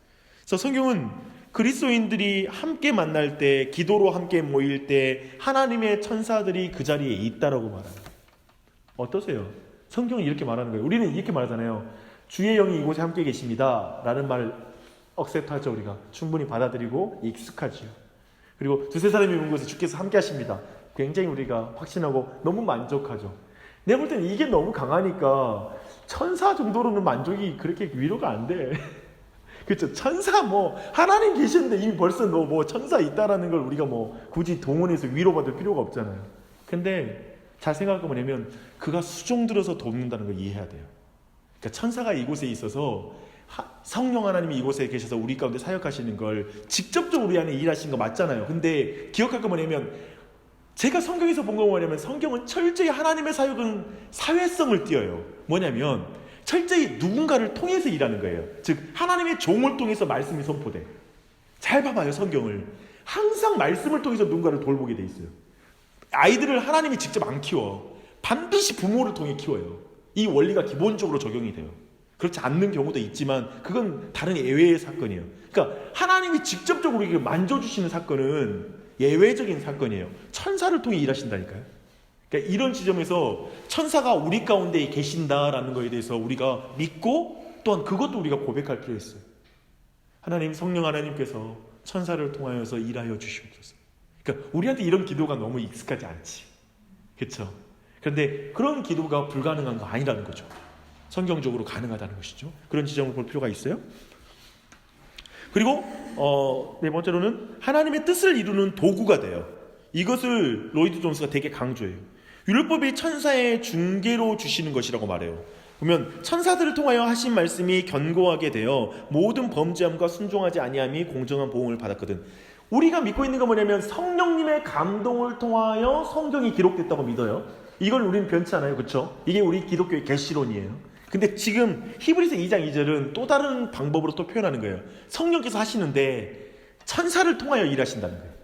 그래서 성경은 그리스도인들이 함께 만날 때, 기도로 함께 모일 때 하나님의 천사들이 그 자리에 있다라고 말합니다. 어떠세요? 성경은 이렇게 말하는 거예요. 우리는 이렇게 말하잖아요. 주의 영이 이곳에 함께 계십니다 라는 말을 억셉트하죠. 우리가 충분히 받아들이고 익숙하죠. 그리고 두세 사람이 있는 곳에 주께서 함께 하십니다. 굉장히 우리가 확신하고 너무 만족하죠. 내가 볼 때는 이게 너무 강하니까 천사 정도로는 만족이 그렇게 위로가 안 돼. 그렇죠. 천사 뭐 하나님 계시는데 이미 벌써 너 뭐 천사 있다라는 걸 우리가 뭐 굳이 동원해서 위로받을 필요가 없잖아요. 근데 잘 생각해 보면 그가 수종 들어서 돕는다는 걸 이해해야 돼요. 그러니까 천사가 이곳에 있어서 성령 하나님이 이곳에 계셔서 우리 가운데 사역하시는 걸 직접적으로 우리 안에 일하신 거 맞잖아요. 근데 기억할 거 뭐냐면 제가 성경에서 본 거 뭐냐면 성경은 철저히 하나님의 사역은 사회성을 띄어요. 뭐냐면 철저히 누군가를 통해서 일하는 거예요. 즉 하나님의 종을 통해서 말씀이 선포돼. 잘 봐봐요. 성경을 항상 말씀을 통해서 누군가를 돌보게 돼 있어요. 아이들을 하나님이 직접 안 키워. 반드시 부모를 통해 키워요. 이 원리가 기본적으로 적용이 돼요. 그렇지 않는 경우도 있지만 그건 다른 예외의 사건이에요. 그러니까 하나님이 직접적으로 이렇게 만져주시는 사건은 예외적인 사건이에요. 천사를 통해 일하신다니까요. 그러니까 이런 지점에서 천사가 우리 가운데 계신다라는 것에 대해서 우리가 믿고 또한 그것도 우리가 고백할 필요가 있어요. 하나님, 성령 하나님께서 천사를 통하여서 일하여 주시옵소서. 그러니까 우리한테 이런 기도가 너무 익숙하지 않지. 그렇죠? 그런데 그런 기도가 불가능한 거 아니라는 거죠. 성경적으로 가능하다는 것이죠. 그런 지점을 볼 필요가 있어요. 그리고 네 번째로는 하나님의 뜻을 이루는 도구가 돼요. 이것을 로이드 존스가 되게 강조해요. 율법이 천사의 중개로 주시는 것이라고 말해요. 보면 천사들을 통하여 하신 말씀이 견고하게 되어 모든 범죄함과 순종하지 아니함이 공정한 보응을 받았거든. 우리가 믿고 있는 건 뭐냐면 성령님의 감동을 통하여 성경이 기록됐다고 믿어요. 이걸 우리는 변치 않아요. 그렇죠? 이게 우리 기독교의 계시론이에요. 근데 지금 히브리서 2장 2절은 또 다른 방법으로 또 표현하는 거예요. 성령께서 하시는데 천사를 통하여 일하신다는 거예요.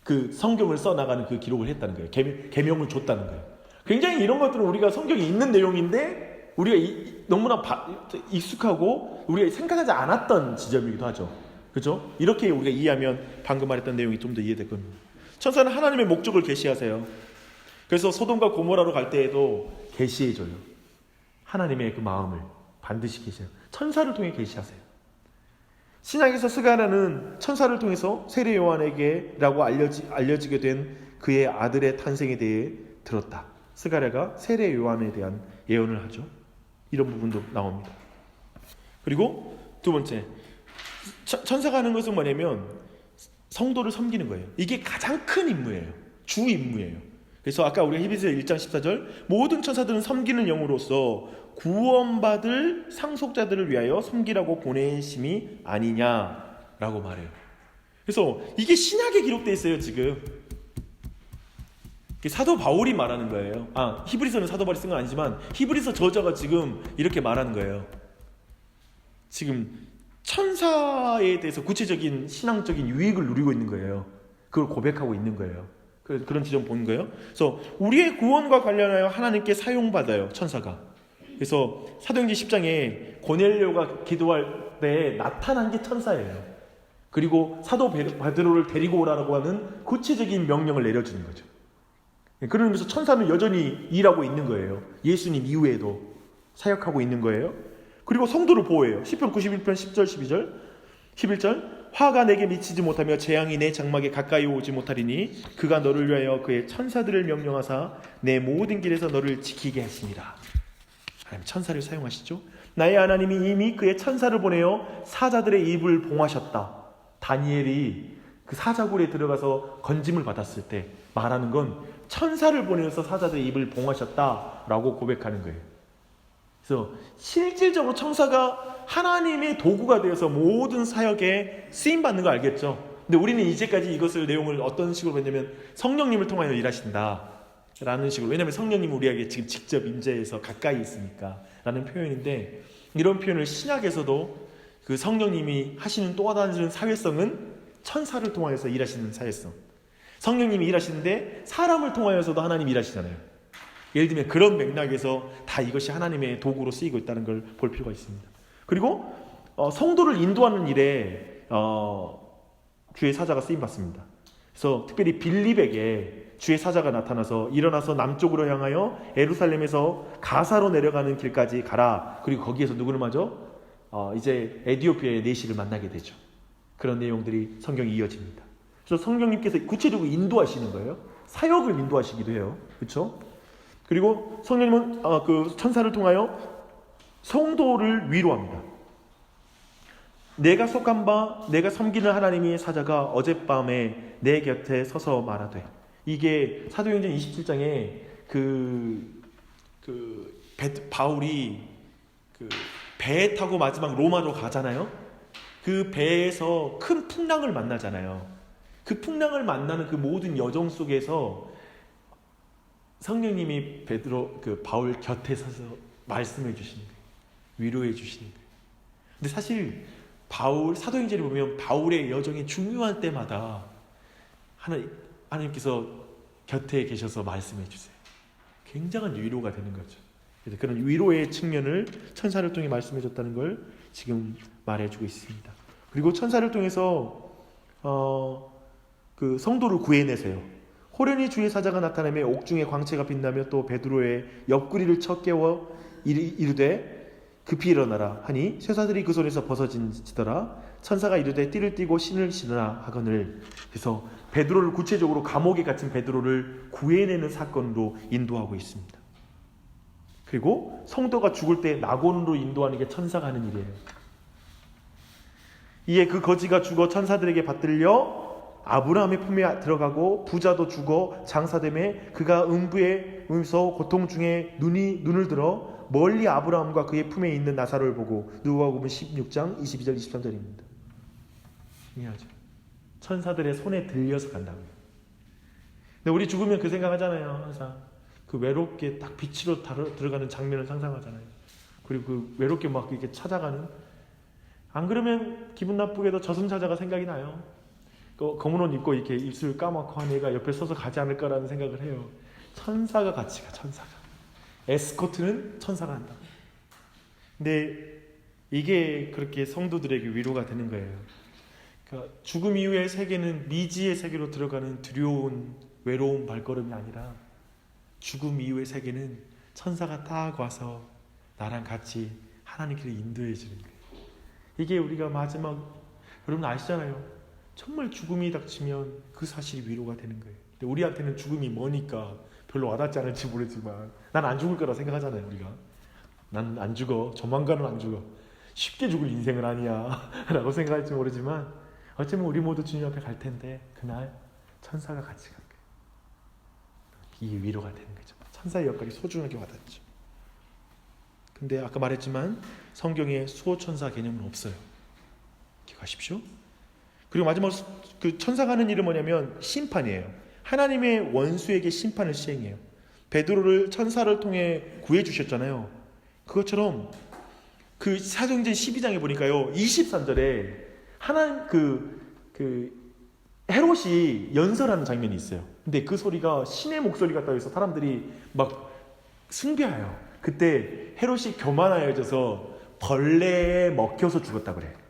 그 성경을 써나가는 그 기록을 했다는 거예요. 계명을 줬다는 거예요. 굉장히 이런 것들은 우리가 성경에 있는 내용인데 우리가 너무나 익숙하고 우리가 생각하지 않았던 지점이기도 하죠. 그렇죠? 이렇게 우리가 이해하면 방금 말했던 내용이 좀 더 이해될 겁니다. 천사는 하나님의 목적을 계시하세요. 그래서 소돔과 고모라로 갈 때에도 계시해줘요. 하나님의 그 마음을 반드시 계시해요. 천사를 통해 계시하세요. 신약에서 스가랴는 천사를 통해서 세례 요한에게라고 알려지게 된 그의 아들의 탄생에 대해 들었다. 스가랴가 세례 요한에 대한 예언을 하죠. 이런 부분도 나옵니다. 그리고 두 번째, 천사가 하는 것은 뭐냐면 성도를 섬기는 거예요. 이게 가장 큰 임무예요. 주 임무예요. 그래서 아까 우리가 히브리서 1장 14절 모든 천사들은 섬기는 영으로서 구원받을 상속자들을 위하여 섬기라고 보내심이 아니냐라고 말해요. 그래서 이게 신약에 기록되어 있어요. 지금 사도 바울이 말하는 거예요. 히브리서는 사도 바울이 쓴 건 아니지만 히브리서 저자가 지금 이렇게 말하는 거예요. 지금 천사에 대해서 구체적인 신앙적인 유익을 누리고 있는 거예요. 그걸 고백하고 있는 거예요. 그런 지점 보는 거예요. 그래서 우리의 구원과 관련하여 하나님께 사용받아요. 천사가. 그래서 사도행전 10장에 고넬료가 기도할 때 나타난 게 천사예요. 그리고 사도 베드로를 데리고 오라고 하는 구체적인 명령을 내려주는 거죠. 그런 의미에서 천사는 여전히 일하고 있는 거예요. 예수님 이후에도 사역하고 있는 거예요. 그리고 성도를 보호해요. 시편 91편 10절 12절 11절 화가 내게 미치지 못하며 재앙이 내 장막에 가까이 오지 못하리니 그가 너를 위하여 그의 천사들을 명령하사 내 모든 길에서 너를 지키게 하시니라. 하나님 천사를 사용하시죠. 나의 하나님이 이미 그의 천사를 보내어 사자들의 입을 봉하셨다. 다니엘이 그 사자굴에 들어가서 건짐을 받았을 때 말하는 건 천사를 보내서 사자들의 입을 봉하셨다라고 고백하는 거예요. 그래서 실질적으로 천사가 하나님의 도구가 되어서 모든 사역에 쓰임받는 거 알겠죠? 근데 우리는 이제까지 이것을 내용을 어떤 식으로 봤냐면 성령님을 통하여 일하신다 라는 식으로. 왜냐하면 성령님은 우리에게 지금 직접 임재해서 가까이 있으니까 라는 표현인데, 이런 표현을 신약에서도 그 성령님이 하시는 또 다른 사회성은 천사를 통하여서 일하시는 사회성. 성령님이 일하시는데 사람을 통하여서도 하나님이 일하시잖아요. 예를 들면 그런 맥락에서 다 이것이 하나님의 도구로 쓰이고 있다는 걸 볼 필요가 있습니다. 그리고 성도를 인도하는 일에 주의 사자가 쓰임받습니다. 그래서 특별히 빌립에게 주의 사자가 나타나서 일어나서 남쪽으로 향하여 예루살렘에서 가사로 내려가는 길까지 가라. 그리고 거기에서 누구를 맞아? 이제 에디오피아의 내시를 만나게 되죠. 그런 내용들이 성경에 이어집니다. 그래서 성령님께서 구체적으로 인도하시는 거예요. 사역을 인도하시기도 해요. 그렇죠? 그리고 성령님은 그 천사를 통하여 성도를 위로합니다. 내가 속한 바 내가 섬기는 하나님의 사자가 어젯밤에 내 곁에 서서 말하되. 이게 사도행전 27장에 바울이 배 타고 마지막 로마로 가잖아요. 그 배에서 큰 풍랑을 만나잖아요. 그 풍랑을 만나는 그 모든 여정 속에서 성령님이 바울 곁에 서서 말씀해 주시는 거예요. 위로해 주시는 거예요. 근데 사실 사도행전을 보면 바울의 여정이 중요한 때마다 하나님께서 곁에 계셔서 말씀해 주세요. 굉장한 위로가 되는 거죠. 그래서 그런 위로의 측면을 천사를 통해 말씀해 줬다는 걸 지금 말해주고 있습니다. 그리고 천사를 통해서 그 성도를 구해내세요. 호련히 주의 사자가 나타나며 옥중에 광채가 빛나며 또 베드로의 옆구리를 쳐 깨워 이르되 급히 일어나라 하니 쇠사들이 그 손에서 벗어지더라. 천사가 이르되 띠를 띠고 신을 신으라 하거늘. 그래서 베드로를 구체적으로 감옥에 갇힌 베드로를 구해내는 사건으로 인도하고 있습니다. 그리고 성도가 죽을 때 낙원으로 인도하는 게 천사가 하는 일이에요. 이에 그 거지가 죽어 천사들에게 받들려 아브라함의 품에 들어가고 부자도 죽어 장사됨에 그가 음부에서 고통 중에 눈을 들어 멀리 아브라함과 그의 품에 있는 나사로를 보고. 누가복음 16장 22절 23절입니다. 이해하죠? 천사들의 손에 들려서 간다고요. 근데 우리 죽으면 그 생각하잖아요. 항상 그 외롭게 딱 빛으로 들어가는 장면을 상상하잖아요. 그리고 그 외롭게 막 이렇게 찾아가는. 안 그러면 기분 나쁘게도 저승사자가 생각이 나요. 검은 옷 입고 이렇게 입술 까맣고 한 애가 옆에 서서 가지 않을까라는 생각을 해요. 천사가 같이 가. 천사가 에스코트는 천사가 한다. 근데 이게 그렇게 성도들에게 위로가 되는 거예요. 그러니까 죽음 이후의 세계는 미지의 세계로 들어가는 두려운 외로운 발걸음이 아니라 죽음 이후의 세계는 천사가 딱 와서 나랑 같이 하나님께로 인도해 주는 거예요. 이게 우리가 마지막, 여러분 아시잖아요. 정말 죽음이 닥치면 그 사실이 위로가 되는 거예요. 근데 우리한테는 죽음이 뭐니까 별로 와닿지 않을지 모르지만 난 안 죽을 거라 생각하잖아요. 우리가 난 안 죽어, 조만간은 안 죽어, 쉽게 죽을 인생은 아니야 라고 생각할지 모르지만 어쩌면 우리 모두 주님 앞에 갈 텐데 그날 천사가 같이 갈 거예요. 이게 위로가 되는 거죠. 천사의 역할이 소중하게 와닿죠. 근데 아까 말했지만 성경에 수호천사 개념은 없어요. 기억하십시오. 그리고 마지막 그 천사가 하는 일은 뭐냐면 심판이에요. 하나님의 원수에게 심판을 시행해요. 베드로를 천사를 통해 구해주셨잖아요. 그것처럼 그 사도행전 12장에 보니까요, 23절에 하나님 헤롯이 연설하는 장면이 있어요. 근데 그 소리가 신의 목소리 같다고 해서 사람들이 막 숭배해요. 그때 헤롯이 교만하여져서 벌레에 먹혀서 죽었다고 그래요.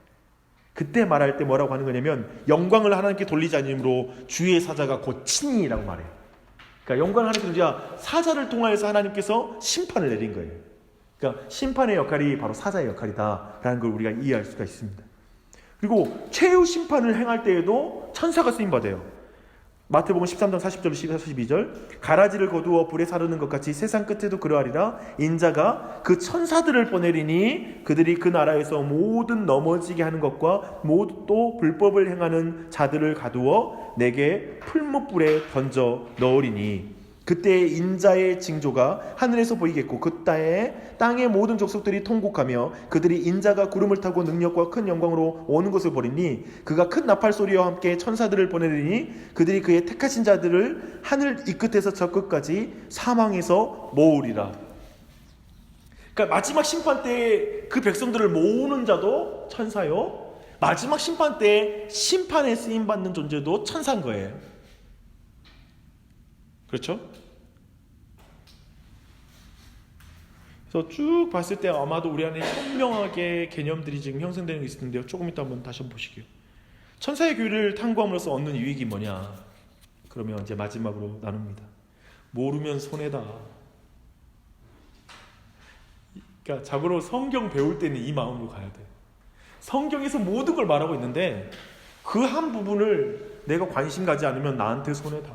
그때 말할 때 뭐라고 하는 거냐면 영광을 하나님께 돌리지 않으므로 주의 사자가 곧 친이라고 말해요. 그러니까 영광을 하나님께 돌리자 사자를 통하여서 하나님께서 심판을 내린 거예요. 그러니까 심판의 역할이 바로 사자의 역할이다라는 걸 우리가 이해할 수가 있습니다. 그리고 최후 심판을 행할 때에도 천사가 쓰임받아요. 마태복음 13장 40절 42절 가라지를 거두어 불에 사르는 것 같이 세상 끝에도 그러하리라. 인자가 그 천사들을 보내리니 그들이 그 나라에서 모든 넘어지게 하는 것과 모두 또 불법을 행하는 자들을 가두어 내게 풀무불에 던져 넣으리니 그때 인자의 징조가 하늘에서 보이겠고 그 땅의 모든 족속들이 통곡하며 그들이 인자가 구름을 타고 능력과 큰 영광으로 오는 것을 보리니 그가 큰 나팔 소리와 함께 천사들을 보내리니 그들이 그의 택하신 자들을 하늘 이 끝에서 저 끝까지 사망에서 모으리라. 그러니까 마지막 심판 때 그 백성들을 모으는 자도 천사요, 마지막 심판 때 심판에 쓰임받는 존재도 천사인 거예요. 그렇죠? 그래서 쭉 봤을 때 아마도 우리 안에 현명하게 개념들이 지금 형성되는 게 있을 텐데요. 조금 이따 한번 다시 한번 보시게요. 천사의 교리를 탐구함으로써 얻는 유익이 뭐냐? 그러면 이제 마지막으로 나눕니다. 모르면 손해다. 그러니까 자고로 성경 배울 때는 이 마음으로 가야 돼. 성경에서 모든 걸 말하고 있는데 그 한 부분을 내가 관심 가지 않으면 나한테 손해다.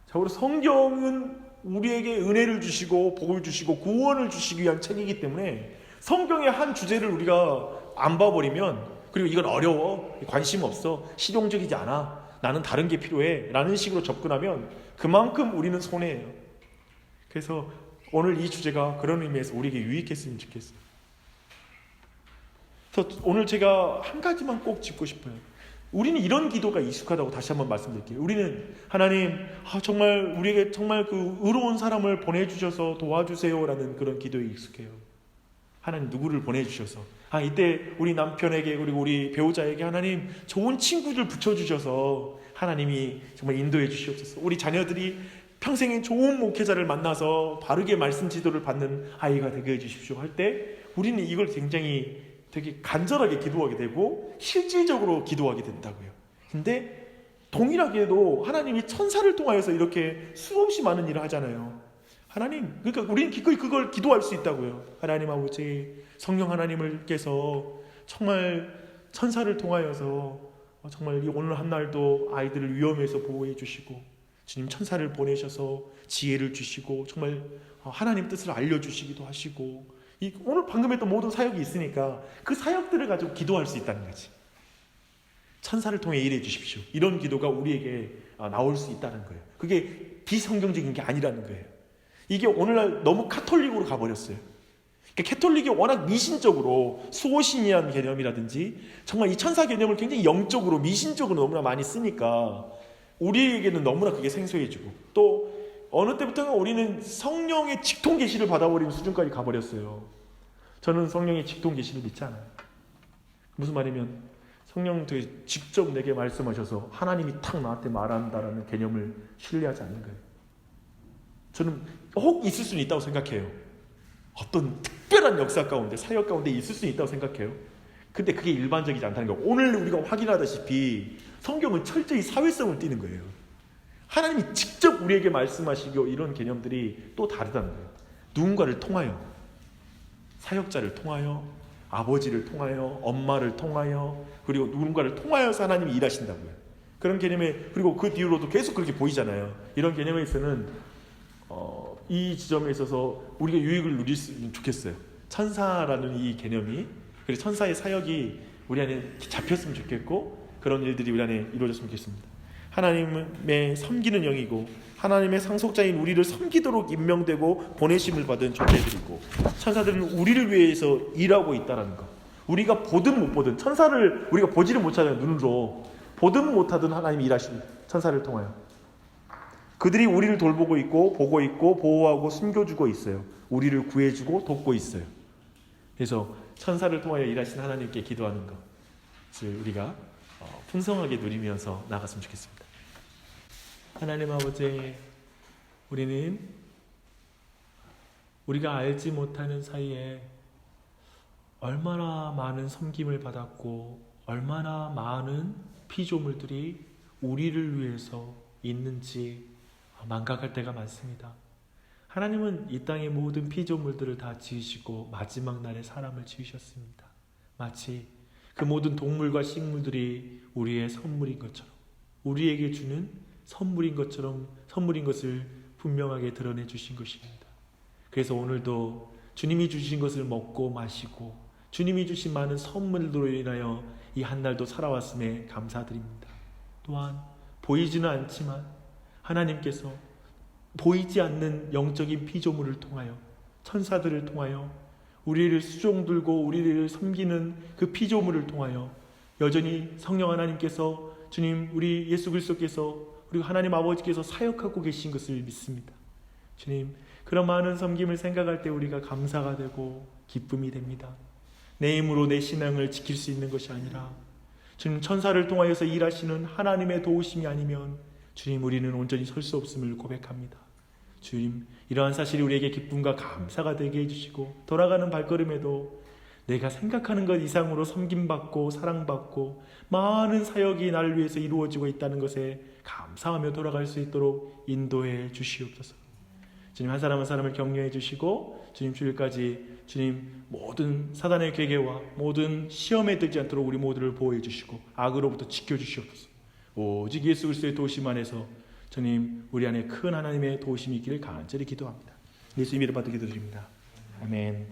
자고로 성경은 우리에게 은혜를 주시고 복을 주시고 구원을 주시기 위한 책이기 때문에 성경의 한 주제를 우리가 안 봐버리면, 그리고 이건 어려워, 관심 없어, 실용적이지 않아, 나는 다른 게 필요해 라는 식으로 접근하면 그만큼 우리는 손해예요. 그래서 오늘 이 주제가 그런 의미에서 우리에게 유익했으면 좋겠어요. 그래서 오늘 제가 한 가지만 꼭 짚고 싶어요. 우리는 이런 기도가 익숙하다고 다시 한번 말씀드릴게요. 우리는 하나님, 정말 우리에게 정말 그 의로운 사람을 보내주셔서 도와주세요라는 그런 기도에 익숙해요. 하나님 누구를 보내주셔서, 이때 우리 남편에게 그리고 우리 배우자에게 하나님 좋은 친구들 붙여주셔서 하나님이 정말 인도해 주시옵소서. 우리 자녀들이 평생에 좋은 목회자를 만나서 바르게 말씀 지도를 받는 아이가 되게 해주십시오 할 때 우리는 이걸 굉장히 되게 간절하게 기도하게 되고 실질적으로 기도하게 된다고요. 근데 동일하게도 하나님이 천사를 통하여서 이렇게 수없이 많은 일을 하잖아요. 하나님, 그러니까 우리는 기꺼이 그걸 기도할 수 있다고요. 하나님 아버지, 성령 하나님께서 정말 천사를 통하여서 정말 이 오늘 한 날도 아이들을 위험에서 보호해 주시고, 주님 천사를 보내셔서 지혜를 주시고 정말 하나님 뜻을 알려주시기도 하시고, 오늘 방금 했던 모든 사역이 있으니까 그 사역들을 가지고 기도할 수 있다는 거지. 천사를 통해 일해 주십시오. 이런 기도가 우리에게 나올 수 있다는 거예요. 그게 비성경적인 게 아니라는 거예요. 이게 오늘날 너무 카톨릭으로 가버렸어요. 그러니까 캐톨릭이 워낙 미신적으로 수호신이라는 개념이라든지 정말 이 천사 개념을 굉장히 영적으로 미신적으로 너무나 많이 쓰니까 우리에게는 너무나 그게 생소해지고, 또 어느 때부터는 우리는 성령의 직통 계시를 받아버리는 수준까지 가버렸어요. 저는 성령의 직통 계시를 믿지 않아요. 무슨 말이면 성령 되게 직접 내게 말씀하셔서 하나님이 탁 나한테 말한다라는 개념을 신뢰하지 않는 거예요. 저는 혹 있을 수는 있다고 생각해요. 어떤 특별한 역사 가운데, 사역 가운데 있을 수는 있다고 생각해요. 근데 그게 일반적이지 않다는 거예요. 오늘 우리가 확인하다시피 성경은 철저히 사회성을 띠는 거예요. 하나님이 직접 우리에게 말씀하시고 이런 개념들이 또 다르다는 거예요. 누군가를 통하여, 사역자를 통하여, 아버지를 통하여, 엄마를 통하여, 그리고 누군가를 통하여서 하나님이 일하신다고요. 그런 개념에, 그리고 그 뒤로도 계속 그렇게 보이잖아요. 이런 개념에 있어서는 이 지점에 있어서 우리가 유익을 누렸으면 좋겠어요. 천사라는 이 개념이, 그래서 천사의 사역이 우리 안에 잡혔으면 좋겠고, 그런 일들이 우리 안에 이루어졌으면 좋겠습니다. 하나님의 섬기는 영이고 하나님의 상속자인 우리를 섬기도록 임명되고 보내심을 받은 존재들이고, 천사들은 우리를 위해서 일하고 있다는 것. 우리가 보든 못 보든, 천사를 우리가 보지를 못하는 눈으로 보든 못하든 하나님이 일하십니다. 천사를 통하여 그들이 우리를 돌보고 있고 보고 있고 보호하고 숨겨주고 있어요. 우리를 구해주고 돕고 있어요. 그래서 천사를 통하여 일하신 하나님께 기도하는 것을 우리가 풍성하게 누리면서 나갔으면 좋겠습니다. 하나님 아버지, 우리는 우리가 알지 못하는 사이에 얼마나 많은 섬김을 받았고 얼마나 많은 피조물들이 우리를 위해서 있는지 망각할 때가 많습니다. 하나님은 이 땅의 모든 피조물들을 다 지으시고 마지막 날에 사람을 지으셨습니다. 마치 그 모든 동물과 식물들이 우리의 선물인 것처럼, 우리에게 주는 선물인 것처럼, 선물인 것을 분명하게 드러내 주신 것입니다. 그래서 오늘도 주님이 주신 것을 먹고 마시고 주님이 주신 많은 선물들로 인하여 이 한날도 살아왔음에 감사드립니다. 또한 보이지는 않지만 하나님께서 보이지 않는 영적인 피조물을 통하여, 천사들을 통하여, 우리를 수종들고 우리를 섬기는 그 피조물을 통하여 여전히 성령 하나님께서, 주님, 우리 예수 그리스도께서, 그리고 하나님 아버지께서 사역하고 계신 것을 믿습니다. 주님, 그런 많은 섬김을 생각할 때 우리가 감사가 되고 기쁨이 됩니다. 내 힘으로 내 신앙을 지킬 수 있는 것이 아니라 주님, 천사를 통하여서 일하시는 하나님의 도우심이 아니면 주님, 우리는 온전히 설 수 없음을 고백합니다. 주님, 이러한 사실이 우리에게 기쁨과 감사가 되게 해주시고, 돌아가는 발걸음에도 내가 생각하는 것 이상으로 섬김받고 사랑받고 많은 사역이 나를 위해서 이루어지고 있다는 것에 감사하며 돌아갈 수 있도록 인도해 주시옵소서. 주님, 한 사람 한 사람을 격려해 주시고, 주님, 주일까지 주님 모든 사단의 괴계와 모든 시험에 들지 않도록 우리 모두를 보호해 주시고 악으로부터 지켜주시옵소서. 오직 예수 그리스도의 도우심 안에서 주님, 우리 안에 큰 하나님의 도우심이 있기를 간절히 기도합니다. 예수님 이름 받들게 드립니다. 아멘.